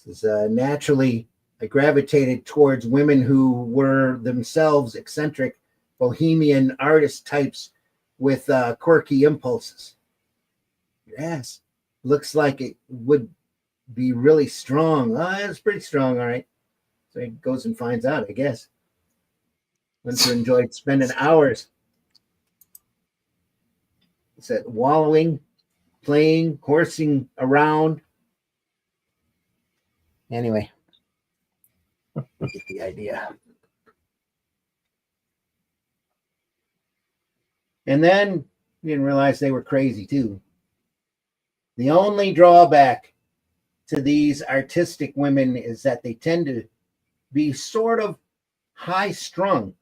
This is naturally, I gravitated towards women who were themselves eccentric, bohemian artist types with quirky impulses. Your ass looks like it would be really strong. It's pretty strong, all right. So he goes and finds out, I guess. Winter enjoyed spending hours. He said, wallowing, playing, horsing around. Anyway, you get the idea. And then we didn't realize they were crazy too. The only drawback to these artistic women is that they tend to be sort of high strung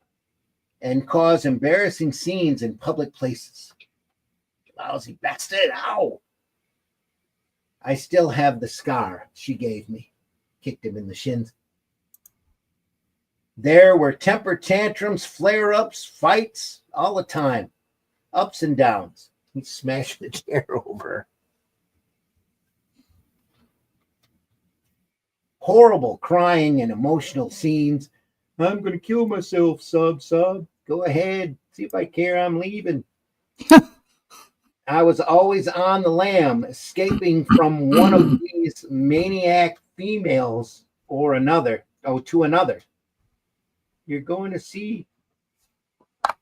and cause embarrassing scenes in public places. Lousy bastard, ow! I still have the scar she gave me. Kicked him in the shins. There were temper tantrums, flare-ups, fights, all the time. Ups and downs. He smashed the chair over. Horrible crying and emotional scenes. I'm going to kill myself, sob. Go ahead. See if I care. I'm leaving. I was always on the lam, escaping from one of these maniac females or another. Oh, to another. You're going to see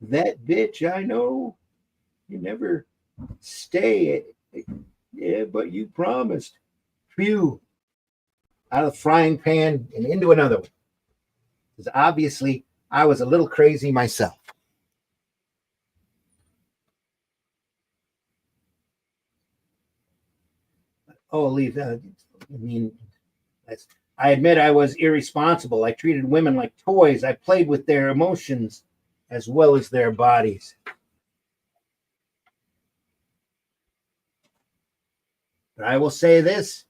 that bitch, I know. You never stay. Yeah, but you promised. Phew. Out of the frying pan and into another one. because obviously I was a little crazy myself. Oh, leave that. I mean, I admit I was irresponsible. I treated women like toys. I played with their emotions as well as their bodies. But I will say this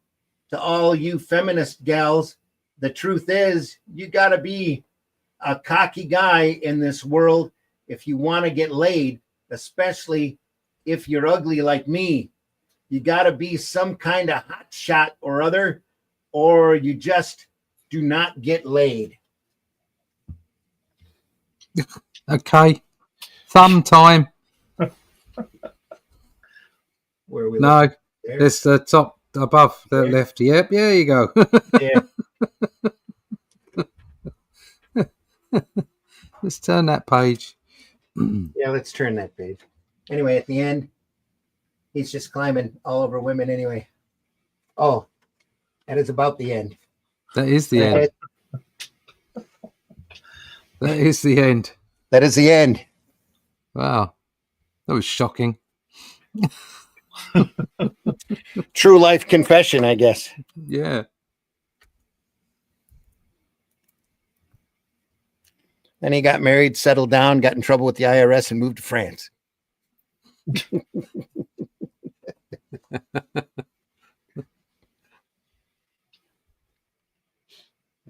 to all you feminist gals. The truth is, you got to be a cocky guy in this world if you want to get laid, especially if you're ugly like me. You got to be some kind of hot shot or other, or you just do not get laid. Okay. Thumb time. Where are we No, looking? There? it's the top above the There? left. Yep, there you go. Yeah. Let's turn that page. Yeah, let's turn that page. Anyway, at the end, he's just climbing all over women anyway. Oh, that is about the end. That is the end. That is the end. That is the end. Wow. That was shocking. True life confession, I guess. Yeah. Then he got married, settled down, got in trouble with the IRS, and moved to France.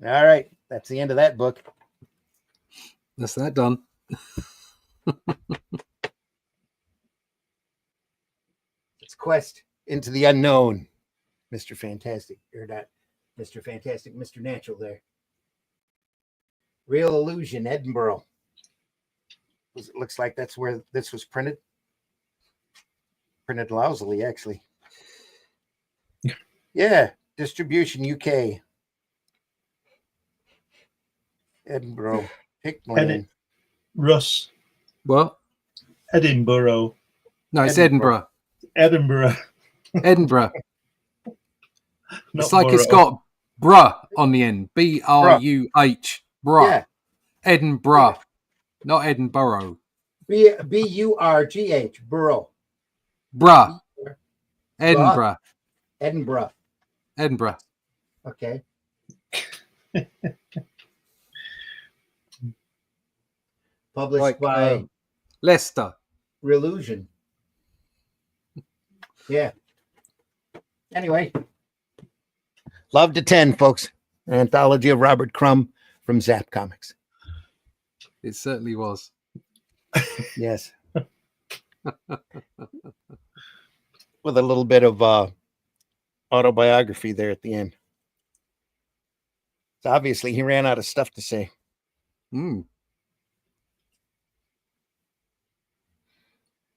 All right. That's the end of that book. That's that done. It's Quest into the Unknown. Mr. Fantastic. Or not Mr. Fantastic, Mr. Natural there. Real Illusion, Edinburgh. It looks like that's where this was printed. Printed lousily, actually. Yeah. Distribution, UK. Edinburgh. Hickman. Russ. What? Edinburgh. No, it's Edinburgh. Edinburgh. Edinburgh. Not It's like borough. it's got bruh on the end. B-R-U-H. Bruh. Yeah. Edinburgh. Not Edinburgh. B-U-R-G-H. Burrow. Bruh. Edinburgh. Edinburgh. Edinburgh. Okay. Published Like, by Leicester. Relusion. Yeah. Anyway. Love to 10, folks. An anthology of Robert Crumb from Zap Comix. It certainly was. Yes. With a little bit of autobiography there at the end. So obviously he ran out of stuff to say. Mm.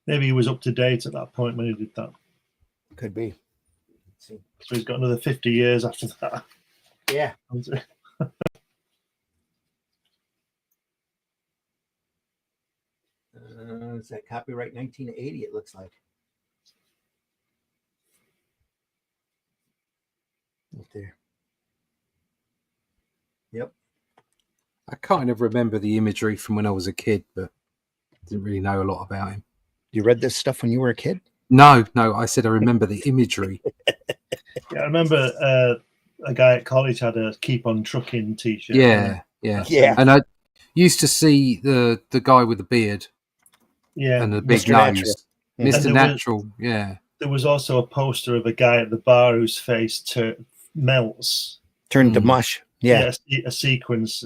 Maybe he was up to date at that point when he did that. Could be. Let's see. So he's got another 50 years after that. Yeah. Is that copyright 1980? It looks like. Right there. Yep. I kind of remember the imagery from when I was a kid, but didn't really know a lot about him. You read this stuff when you were a kid? No, I said I remember the imagery. Yeah, I remember a guy at college had a "Keep on Trucking" T-shirt. Yeah. And I used to see the guy with the beard Yeah, and the big Mr. nose. Natural. Mr. And Natural, yeah. there was also a poster of a guy at the bar whose face melts. Turned to mush. Yeah. A sequence.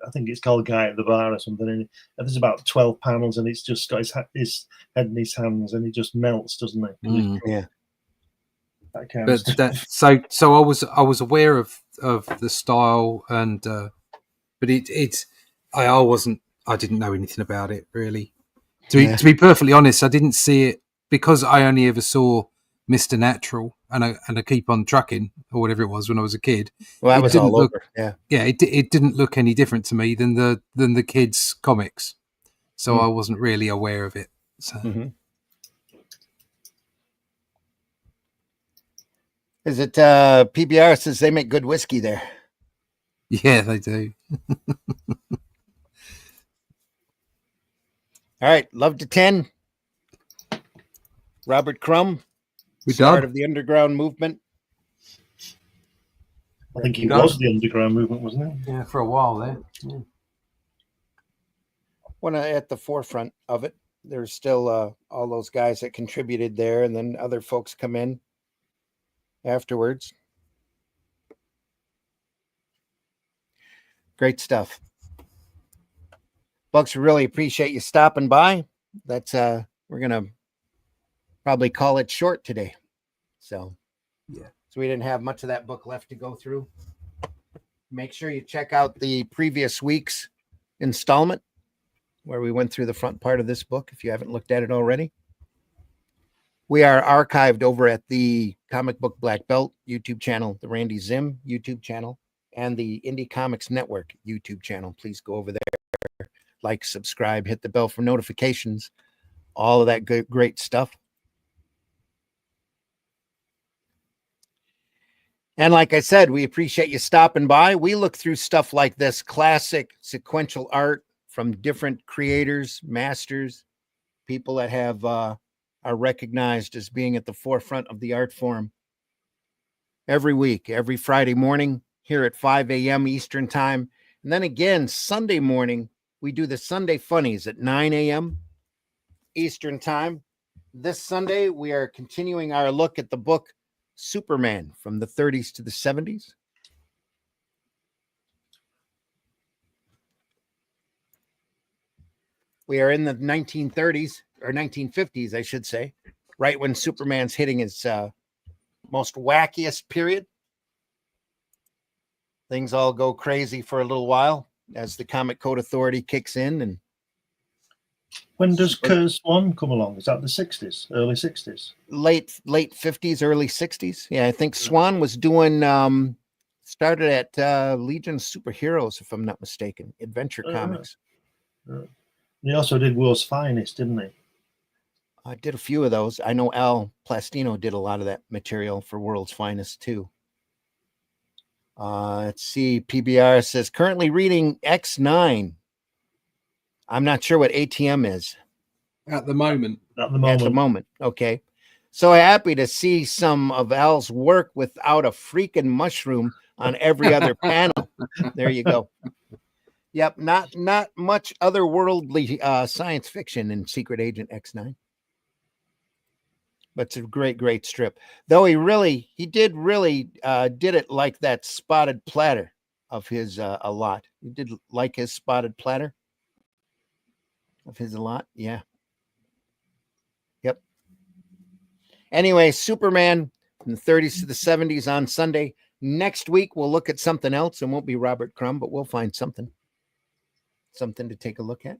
I think it's called "Guy at the Bar" or something. And there's about 12 panels, and it's just got his head in his hands, and he just melts, doesn't it? Yeah. That kind of But stuff. so I was aware of the style, and but I didn't know anything about it really. To be perfectly honest, I didn't see it because I only ever saw Mr. Natural and I keep on trucking or whatever it was when I was a kid. Well, that was all look, over. Yeah. It didn't look any different to me than the kids' comics, so I wasn't really aware of it. So. Mm-hmm. Is it PBR says they make good whiskey there? Yeah, they do. All right, love to 10. Robert Crumb, We start done? of the underground movement. I think he Go. was the underground movement, wasn't he? Yeah, for a while there. Yeah. When at the forefront of it, there's still all those guys that contributed there, and then other folks come in afterwards. Great stuff. Folks, we really appreciate you stopping by. That's we're gonna probably call it short today. So we didn't have much of that book left to go through. Make sure you check out the previous week's installment where we went through the front part of this book if you haven't looked at it already. We are archived over at the Comic Book Black Belt YouTube channel, the Randy Zim YouTube channel, and the Indie Comics Network YouTube channel. Please go over there, like, subscribe, hit the bell for notifications, all of that good, great stuff. And like I said, we appreciate you stopping by. We look through stuff like this, classic sequential art from different creators, masters, people that have are recognized as being at the forefront of the art form every week, every Friday morning here at 5 a.m. Eastern time. And then again, Sunday morning, we do the Sunday Funnies at 9 a.m. Eastern time. This Sunday, we are continuing our look at the book Superman from the 30s to the 70s. We are in the 1930s, or 1950s, I should say, right when Superman's hitting his most wackiest period. Things all go crazy for a little while as the Comic Code Authority kicks in. And when does Curse One come along? Is that the 60s, early 60s? Late 50s, early 60s. Yeah, I think Swan was doing, started at Legion Superheroes, if I'm not mistaken, Adventure Comics. He also did World's Finest, didn't he? I did a few of those. I know Al Plastino did a lot of that material for World's Finest too. Let's see. PBR says currently reading X9. I'm not sure what ATM is. At the moment. At the moment. Okay. So happy to see some of Al's work without a freaking mushroom on every other panel. There you go. Yep. Not much otherworldly science fiction in Secret Agent X9. But it's a great strip. Though he did it like that spotted platter of his a lot. He did like his spotted platter of his a lot. Yeah. Yep. Anyway, Superman from the 30s to the 70s on Sunday. Next week, we'll look at something else. It won't be Robert Crumb, but we'll find something to take a look at.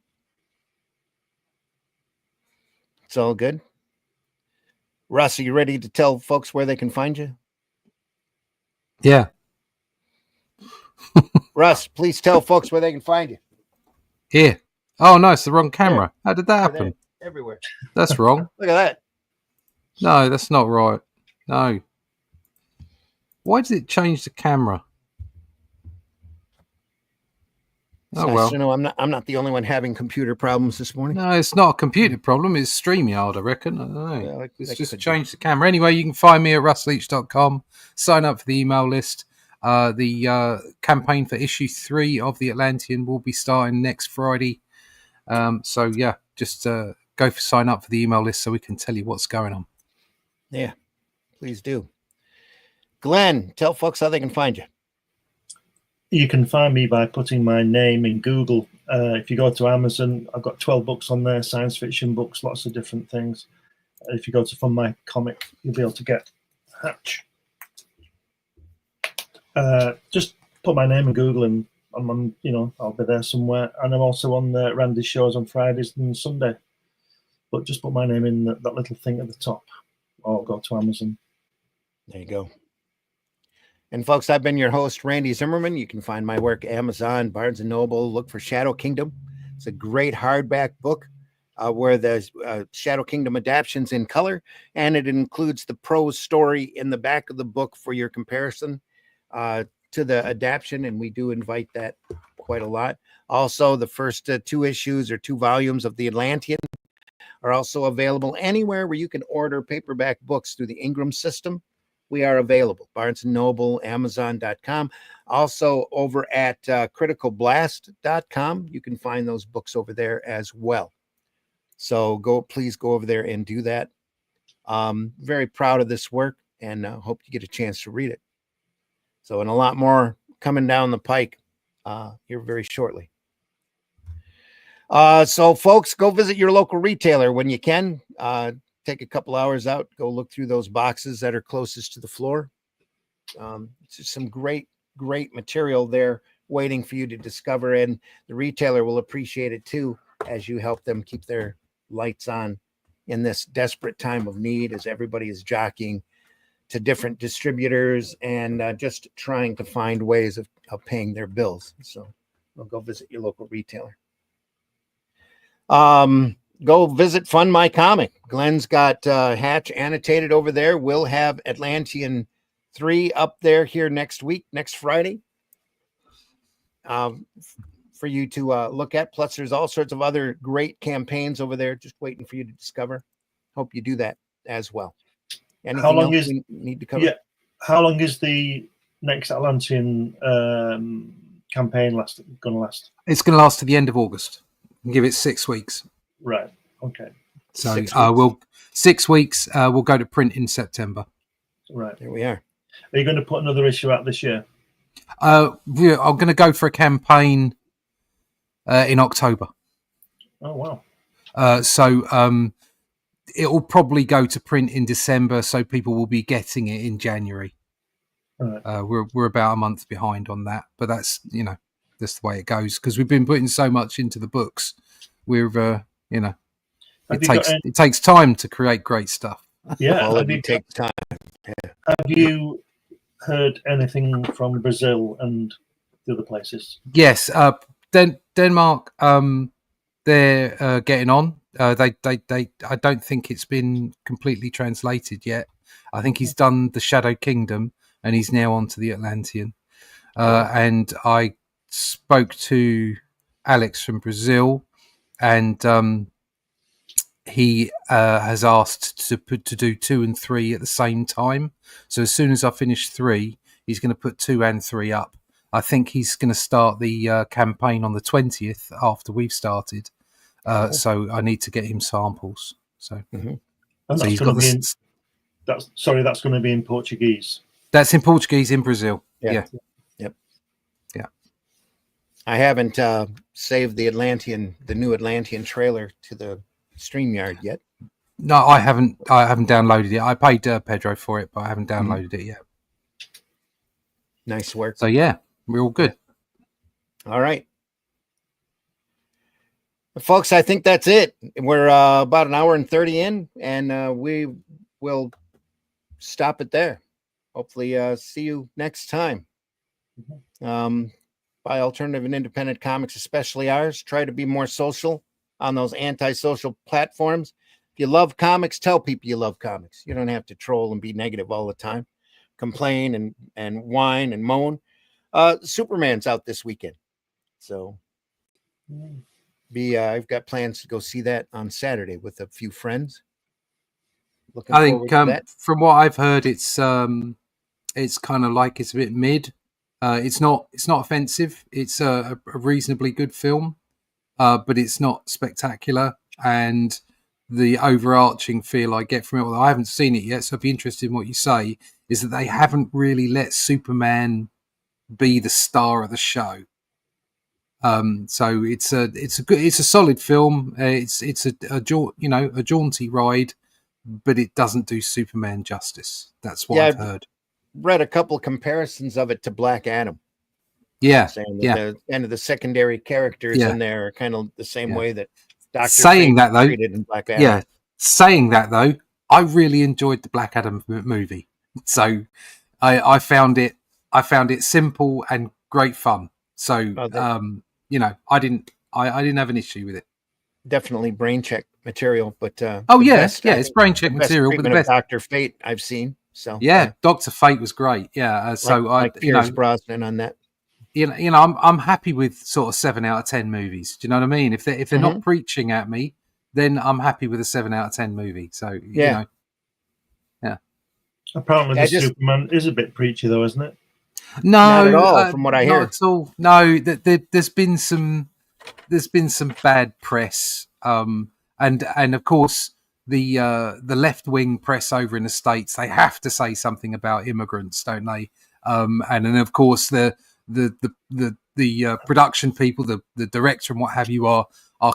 It's all good. Russ, are you ready to tell folks where they can find you? Yeah. Russ, please tell folks where they can find you. Here. Oh, no, it's the wrong camera. How did that happen? Everywhere. That's wrong. Look at that. No, that's not right. No. Why did it change the camera? Oh, well. To know I'm not the only one having computer problems this morning. No, it's not a computer problem. It's StreamYard, I reckon. I don't know. Yeah, it's just changed the camera. Anyway, you can find me at russleach.com. Sign up for the email list. The campaign for issue 3 of The Atlantean will be starting next Friday. So, yeah, just go for sign up for the email list so we can tell you what's going on. Yeah, please do. Glenn, tell folks how they can find you. You can find me by putting my name in Google. If you go to Amazon, I've got 12 books on there, science fiction books, lots of different things. If you go to Fund My Comic, you'll be able to get Hatch. Just put my name in Google and I'm on, I'll be there somewhere. And I'm also on the Randy's shows on Fridays and Sunday. But just put my name in that little thing at the top, or go to Amazon. There you go. And folks, I've been your host, Randy Zimmerman. You can find my work Amazon, Barnes & Noble. Look for Shadow Kingdom. It's a great hardback book where there's Shadow Kingdom adaptions in color, and it includes the prose story in the back of the book for your comparison. to the adaptation, and we do invite that quite a lot. Also, the first 2 issues or 2 volumes of The Atlantean are also available anywhere where you can order paperback books through the Ingram system. We are available. Barnes & Noble, Amazon.com. Also over at criticalblast.com. You can find those books over there as well. So please go over there and do that. Very proud of this work, and hope you get a chance to read it. So, and a lot more coming down the pike here very shortly. So folks, go visit your local retailer when you can. Take a couple hours out, go look through those boxes that are closest to the floor. It's just some great material there waiting for you to discover, and the retailer will appreciate it too, as you help them keep their lights on in this desperate time of need, as everybody is jockeying to different distributors and just trying to find ways of paying their bills. So we'll go visit your local retailer. Go visit Fund My Comic. Glenn's got Hatch annotated over there. We'll have Atlantean 3 up there here next Friday, for you to look at. Plus, there's all sorts of other great campaigns over there just waiting for you to discover. Hope you do that as well. Anything else we need to cover? Yeah. How long is the next Atlantean campaign going to last? It's going to last to the end of August. Give it 6 weeks. Right. Okay. So 6 weeks. We'll go to print in September. Right. There we are. Are you going to put another issue out this year? I'm going to go for a campaign in October. Oh wow. So it will probably go to print in December, so people will be getting it in January. Right. We're about a month behind on that, but that's that's the way it goes, because we've been putting so much into the books. It takes time to create great stuff. Yeah, it takes time. Yeah. Have you heard anything from Brazil and the other places? Yes, Denmark. They're getting on. I don't think it's been completely translated yet. I think he's done the Shadow Kingdom, and he's now on to the Atlantean. And I spoke to Alex from Brazil, and he has asked to do 2 and 3 at the same time. So as soon as I finish 3, he's going to put 2 and 3 up. I think he's going to start the campaign on the 20th after we've started. So I need to get him samples. So, and so he's got that's going to be in Portuguese. That's in Portuguese in Brazil. Yeah. Yep. Yeah. I haven't saved the new Atlantean trailer to the StreamYard yet. No, I haven't downloaded it. I paid Pedro for it, but I haven't downloaded it yet. Nice work. So yeah, we're all good. All right. Folks, I think that's it. We're about an hour and 30 in, and we will stop it there. Hopefully see you next time. Buy alternative and independent comics, especially ours. Try to be more social on those antisocial platforms. If you love comics, tell people you love comics. You don't have to troll and be negative all the time. Complain and whine and moan. Superman's out this weekend. So I've got plans to go see that on Saturday with a few friends. I think from what I've heard, it's kind of like it's a bit mid. It's not offensive. It's a reasonably good film, but it's not spectacular. And the overarching feel I get from it, although I haven't seen it yet, so I'd be interested in what you say, is that they haven't really let Superman be the star of the show. So it's a solid film. It's a jaunty ride, but it doesn't do Superman justice. That's what I've heard. Read a couple comparisons of it to Black Adam. Yeah, saying that the secondary characters in there are kind of the same way that Dr. Saying that though, treated in Black Adam. Yeah, saying that though, I really enjoyed the Black Adam movie. So I found it simple and great fun. So I didn't have an issue with it. Definitely brain check material, but it's brain check material. But the best Dr. Fate I've seen. So yeah, Dr. Fate was great. Yeah, so like Pierce Brosnan on that. I'm happy with sort of 7 out of 10 movies. Do you know what I mean? If they're not preaching at me, then I'm happy with a 7 out of 10 movie. So yeah. Apparently, the Superman is a bit preachy, though, isn't it? No, not at all. From what I hear, not at all. No, there's been some bad press, and of course the left wing press over in the States, they have to say something about immigrants, don't they? And then of course the production people, the director and what have you are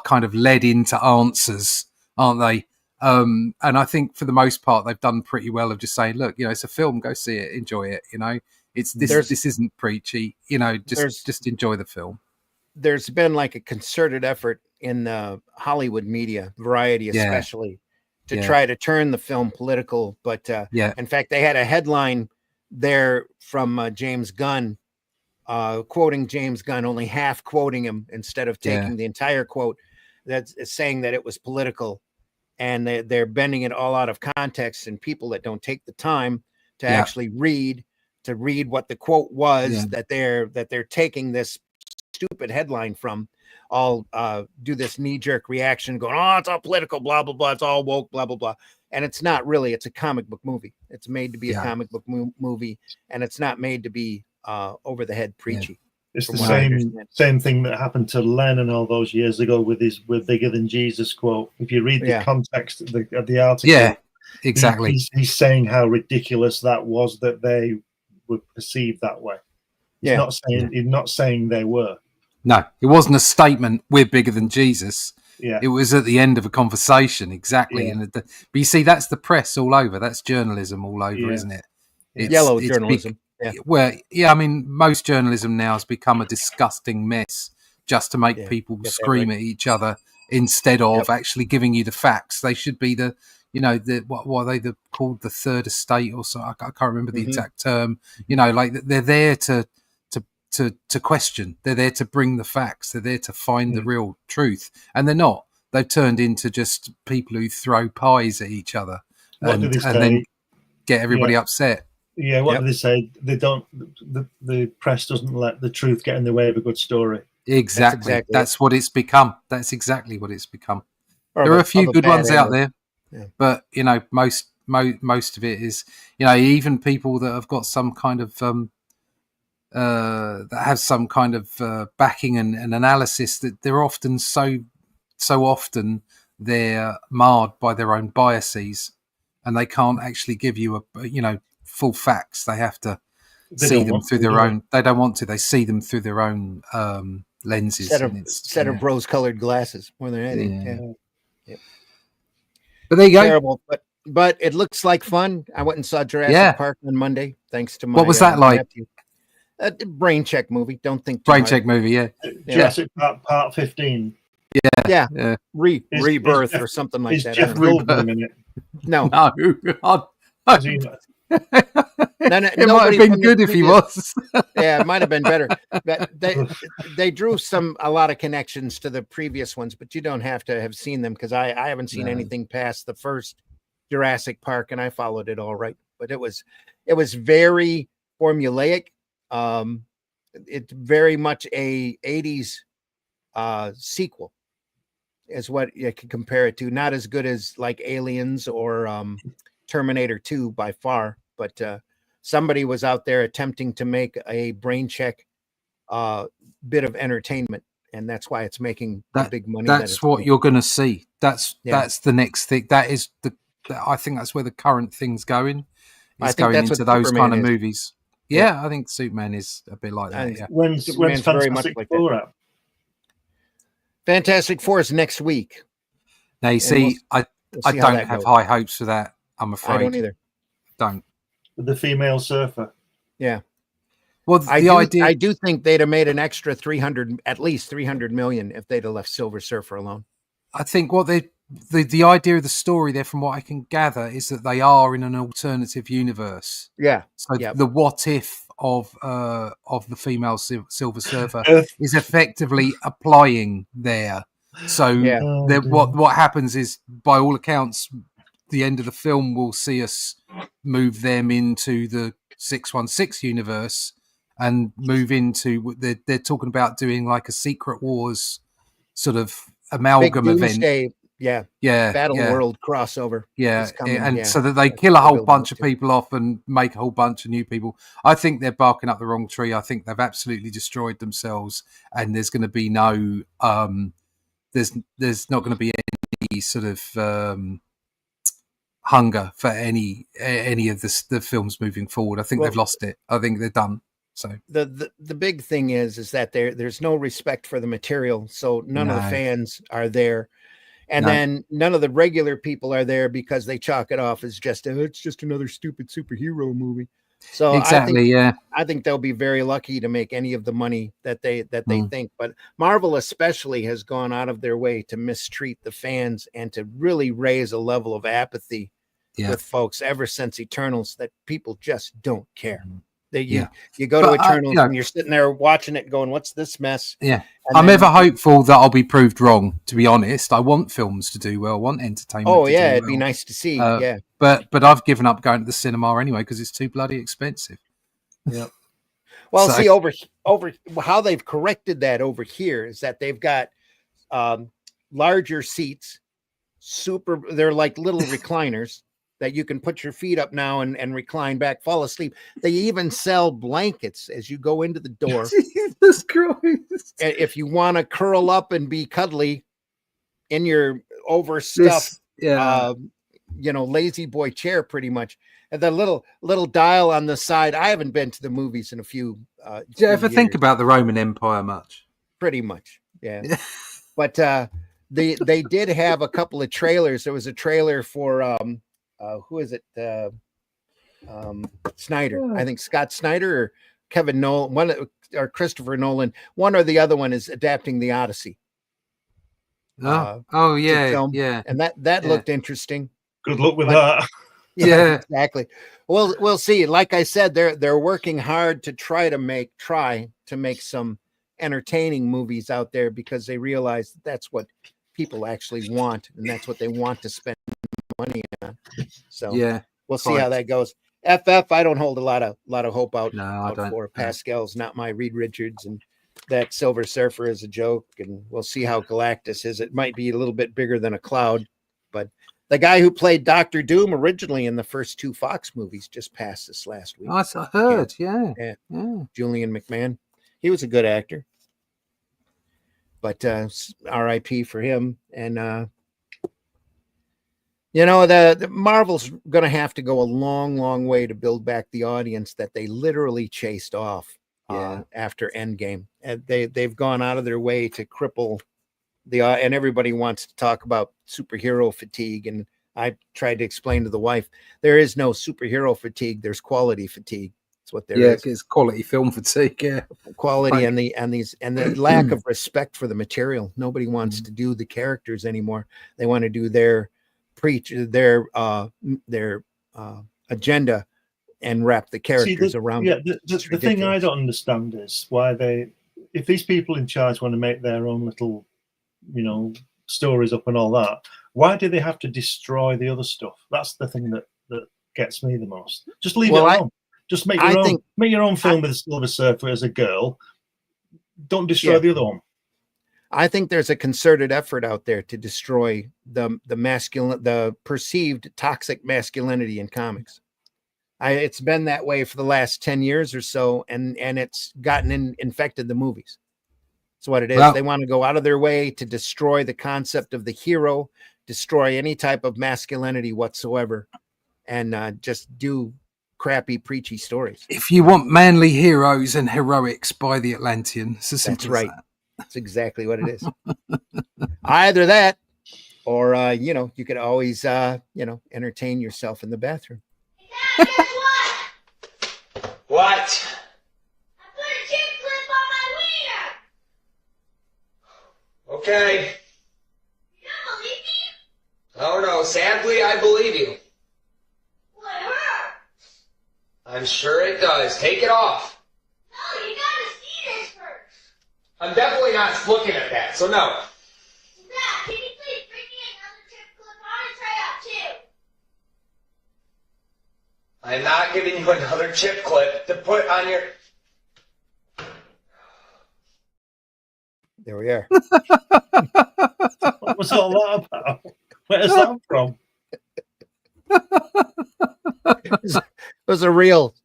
kind of led into answers, aren't they? And I think for the most part they've done pretty well of just saying, look, it's a film, go see it, enjoy it. It's this isn't preachy. Just enjoy the film. There's been like a concerted effort in the Hollywood media, Variety especially, to try to turn the film political. But in fact, they had a headline there from James Gunn, quoting James Gunn, only half quoting him instead of taking the entire quote, that's saying that it was political. And they're bending it all out of context, and people that don't take the time to actually read what the quote was that they're taking this stupid headline from, all do this knee-jerk reaction going, oh, it's all political, blah blah blah, it's all woke, blah blah blah. And it's not really. It's a comic book movie. It's made to be a comic book movie, and it's not made to be over the head preachy. It's the same thing that happened to Lennon all those years ago with his "bigger than Jesus" quote. If you read the context of the article, exactly, he's saying how ridiculous that was, that they were perceived that way. He's not saying they were. No, it wasn't a statement, "We're bigger than Jesus." Yeah, it was at the end of a conversation, exactly. Yeah. But you see, that's the press all over. That's journalism all over, isn't it? It's yellow journalism. I mean, most journalism now has become a disgusting mess just to make people scream at each other instead of actually giving you the facts. They should be what are they called, the third estate or so? I can't remember the exact term. Like they're there to question. They're there to bring the facts. They're there to find the real truth, and they're not. They've turned into just people who throw pies at each other and then get everybody upset. Yeah, what do they say? They don't. The press doesn't let the truth get in the way of a good story. Exactly. That's what it's become. That's exactly what it's become. There are a few good ones out there, but most of it is even people that have got some kind of that have some kind of backing and analysis, that they're often so often they're marred by their own biases, and they can't actually give you full facts. They have to see them through their own. They don't want to. They see them through their own lenses. Set of rose-colored glasses more than anything. Yeah. But there you go. Terrible, but it looks like fun. I went and saw Jurassic Park on Monday. Thanks to my. What was that like? A brain check movie. Don't think. Brain check movie. Yeah. Jurassic Park Part 15. Yeah. Rebirth or something like that. Jeff Goldblum in it? No. It might have been good if he was. Yeah, it might have been better. But they drew a lot of connections to the previous ones, but you don't have to have seen them, because I haven't seen anything past the first Jurassic Park, and I followed it all right. But it was very formulaic. It's very much a 80s sequel is what you can compare it to. Not as good as like Aliens or Terminator 2 by far, but somebody was out there attempting to make a brain check bit of entertainment, and that's why it's making the big money. That's what you're going to see. That's the next thing. That is I think that's where the current thing's going. It's going into those Superman kind of movies. Yeah, I think Superman is a bit like that. Yeah. When's Fantastic Four out? Fantastic Four is next week. Now you see, I don't have high hopes for that. I'm afraid. I don't either. Don't. The female surfer. Yeah. Well, I do think they'd have made an extra at least 300 million if they'd have left Silver Surfer alone. I think what the idea of the story there, from what I can gather, is that they are in an alternative universe. Yeah. So the what if of the female Silver Surfer is effectively applying there. So what happens is, by all accounts, the end of the film will see us move them into the 616 universe and move into, they're talking about doing like a Secret Wars sort of amalgam Big event. Doomsday, yeah, Battle World crossover. Yeah, coming, and so that they kill a They're whole building bunch up of to. people off and make a whole bunch of new people. I think they're barking up the wrong tree. I think they've absolutely destroyed themselves, and there's going to be no, there's not going to be any sort of hunger for any of the films moving forward. I think they've lost it. I think they're done. So the big thing is that there's no respect for the material, so none of the fans are there. And then none of the regular people are there because they chalk it off as just it's just another stupid superhero movie. So exactly, I think they'll be very lucky to make any of the money that they think. But Marvel especially has gone out of their way to mistreat the fans and to really raise a level of apathy with folks ever since Eternals that people just don't care. You go to Eternals and you're sitting there watching it going, what's this mess? Yeah. I'm ever hopeful that I'll be proved wrong, to be honest. I want films to do well, I want entertainment to do well. It'd be nice to see. But I've given up going to the cinema anyway because it's too bloody expensive. Yeah. Well, see, over how they've corrected that over here is that they've got larger seats, they're like little recliners that you can put your feet up now and recline back, fall asleep. They even sell blankets as you go into the door. Jesus Christ. If you want to curl up and be cuddly in your overstuffed, lazy boy chair, pretty much. And the little dial on the side. I haven't been to the movies in a few. Do you ever think about the Roman Empire much? Pretty much, yeah. But they did have a couple of trailers. There was a trailer for who is it? Snyder. I think Scott Snyder or Kevin Nolan, or Christopher Nolan. One or the other one is adapting the Odyssey. Yeah. And that looked interesting. Good luck with that. Yeah, exactly. Well, we'll see. Like I said, they're working hard to try to make some entertaining movies out there because they realize that's what people actually want, and that's what they want to spend money on. So we'll see how that goes. FF, I don't hold a lot of hope out for. Pascal's not my Reed Richards, and that Silver Surfer is a joke, and we'll see how Galactus is. It might be a little bit bigger than a cloud, but the guy who played Dr. Doom originally in the first two Fox movies just passed this last week. I heard, yeah. Julian McMahon. He was a good actor, but RIP for him. And the Marvel's going to have to go a long, long way to build back the audience that they literally chased off after Endgame. And they've gone out of their way to cripple and everybody wants to talk about superhero fatigue. And I tried to explain to the wife, there is no superhero fatigue. There's quality fatigue. That's what there is. Yeah, it's quality film fatigue. Yeah, quality and the lack of respect for the material. Nobody wants to do the characters anymore. They want to do their agenda and wrap the characters around. Yeah, the thing I don't understand is why if these people in charge want to make their own little, stories up and all that, why do they have to destroy the other stuff? That's the thing that gets me the most. Just leave it alone. Just make your own film with Silver Surfer as a girl. Don't destroy the other one. I think there's a concerted effort out there to destroy the perceived toxic masculinity in comics. It's been that way for the last 10 years or so, and it's gotten infected the movies. That's what it is. Well, they want to go out of their way to destroy the concept of the hero, destroy any type of masculinity whatsoever, and just do crappy, preachy stories. If you want manly heroes and heroics, by the Atlantean. That's right. That's exactly what it is. Either that, or you could always entertain yourself in the bathroom. Dad, guess what? What? I put a chip clip on my wiener. Okay. You don't believe me? Oh no, sadly I believe you. Well, it hurt. I'm sure it does. Take it off. No, you gotta see this first. I'm definitely not looking at that, so no. Dad, can you please bring me another chip clip? I want to try out too. I'm not giving you another chip clip to put on your... There we are. What was all that about? Where's that from? It was a reel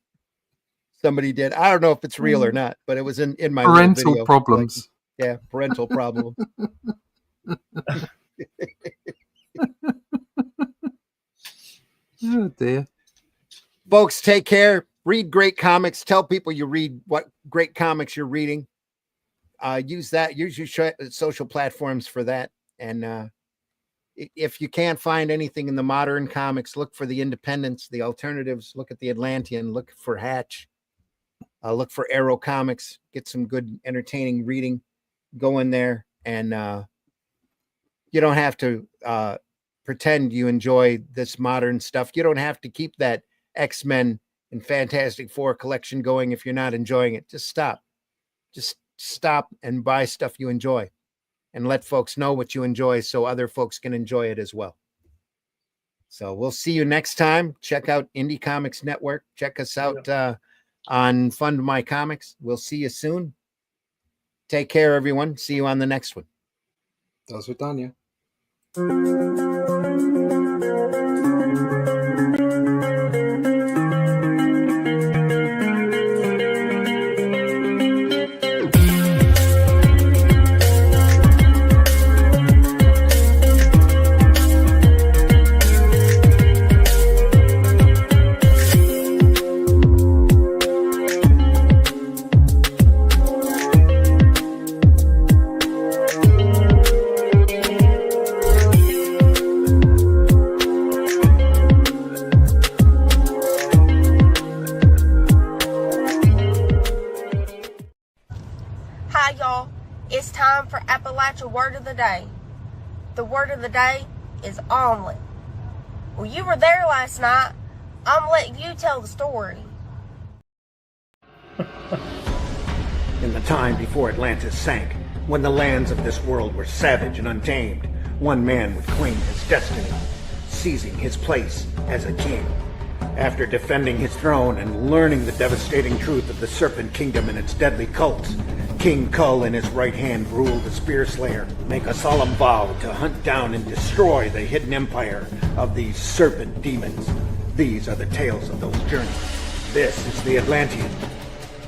somebody did. I don't know if it's real or not, but it was in my little Parental video. problems. Like, yeah, parental problem. Oh dear. Folks, take care. Read great comics. Tell people you read what great comics you're reading. Use that. Use your social platforms for that. And if you can't find anything in the modern comics, look for the independents, the alternatives. Look at the Atlantean. Look for Hatch. Look for Arrow Comics. Get some good, entertaining reading. Go in there, and you don't have to pretend you enjoy this modern stuff. You don't have to keep that X-Men and Fantastic Four collection going if you're not enjoying it. Just stop. Just stop and buy stuff you enjoy, and let folks know what you enjoy so other folks can enjoy it as well. So we'll see you next time. Check out Indie Comics Network. Check us out on Fund My Comics. We'll see you soon. Take care, everyone. See you on the next one. Do swidania. Hi, y'all. It's time for Appalachia Word of the Day. The word of the day is omelet. Well, you were there last night. I'm letting you tell the story. In the time before Atlantis sank, when the lands of this world were savage and untamed, one man would claim his destiny, seizing his place as a king. After defending his throne and learning the devastating truth of the Serpent Kingdom and its deadly cults, King Kull in his right hand ruled the Spear Slayer, make a solemn vow to hunt down and destroy the hidden empire of these serpent demons. These are the tales of those journeys. This is the Atlantean.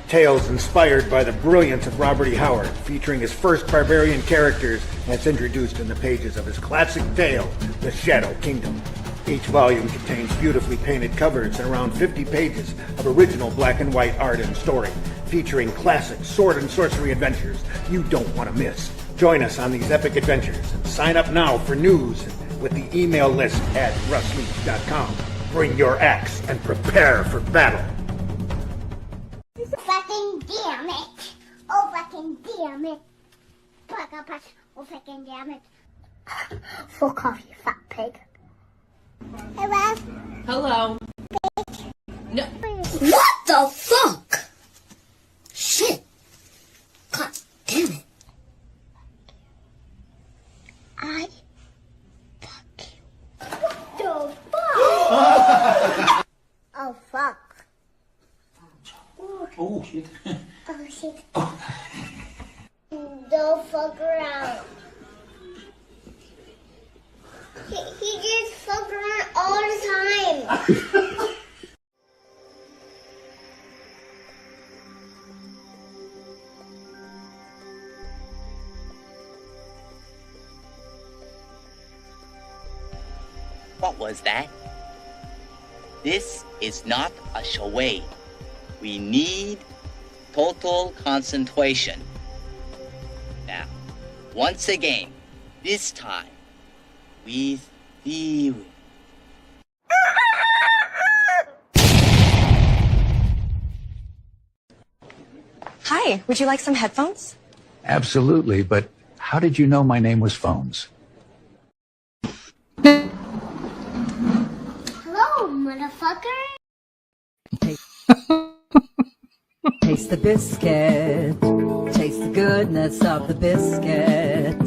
Tales inspired by the brilliance of Robert E. Howard, featuring his first barbarian characters as introduced in the pages of his classic tale, The Shadow Kingdom. Each volume contains beautifully painted covers and around 50 pages of original black and white art and story, featuring classic sword and sorcery adventures you don't want to miss. Join us on these epic adventures and sign up now for news with the email list at russleach.com. Bring your axe and prepare for battle. Fucking damn it! Oh, fucking damn it! Oh, fucking damn it! Fuck off, you fat pig! Hey, Russ. Hello. No. What the fuck? Shit! God damn it! I fuck you. What the fuck? Oh fuck. Oh, shit. Oh shit. Don't fuck around. He just fuck around all the time. What was that? This is not a charade. We need total concentration. Now, once again, this time, with theory. Hi, would you like some headphones? Absolutely, but how did you know my name was Phones? Hello, motherfucker. Taste the biscuit. Taste the goodness of the biscuit.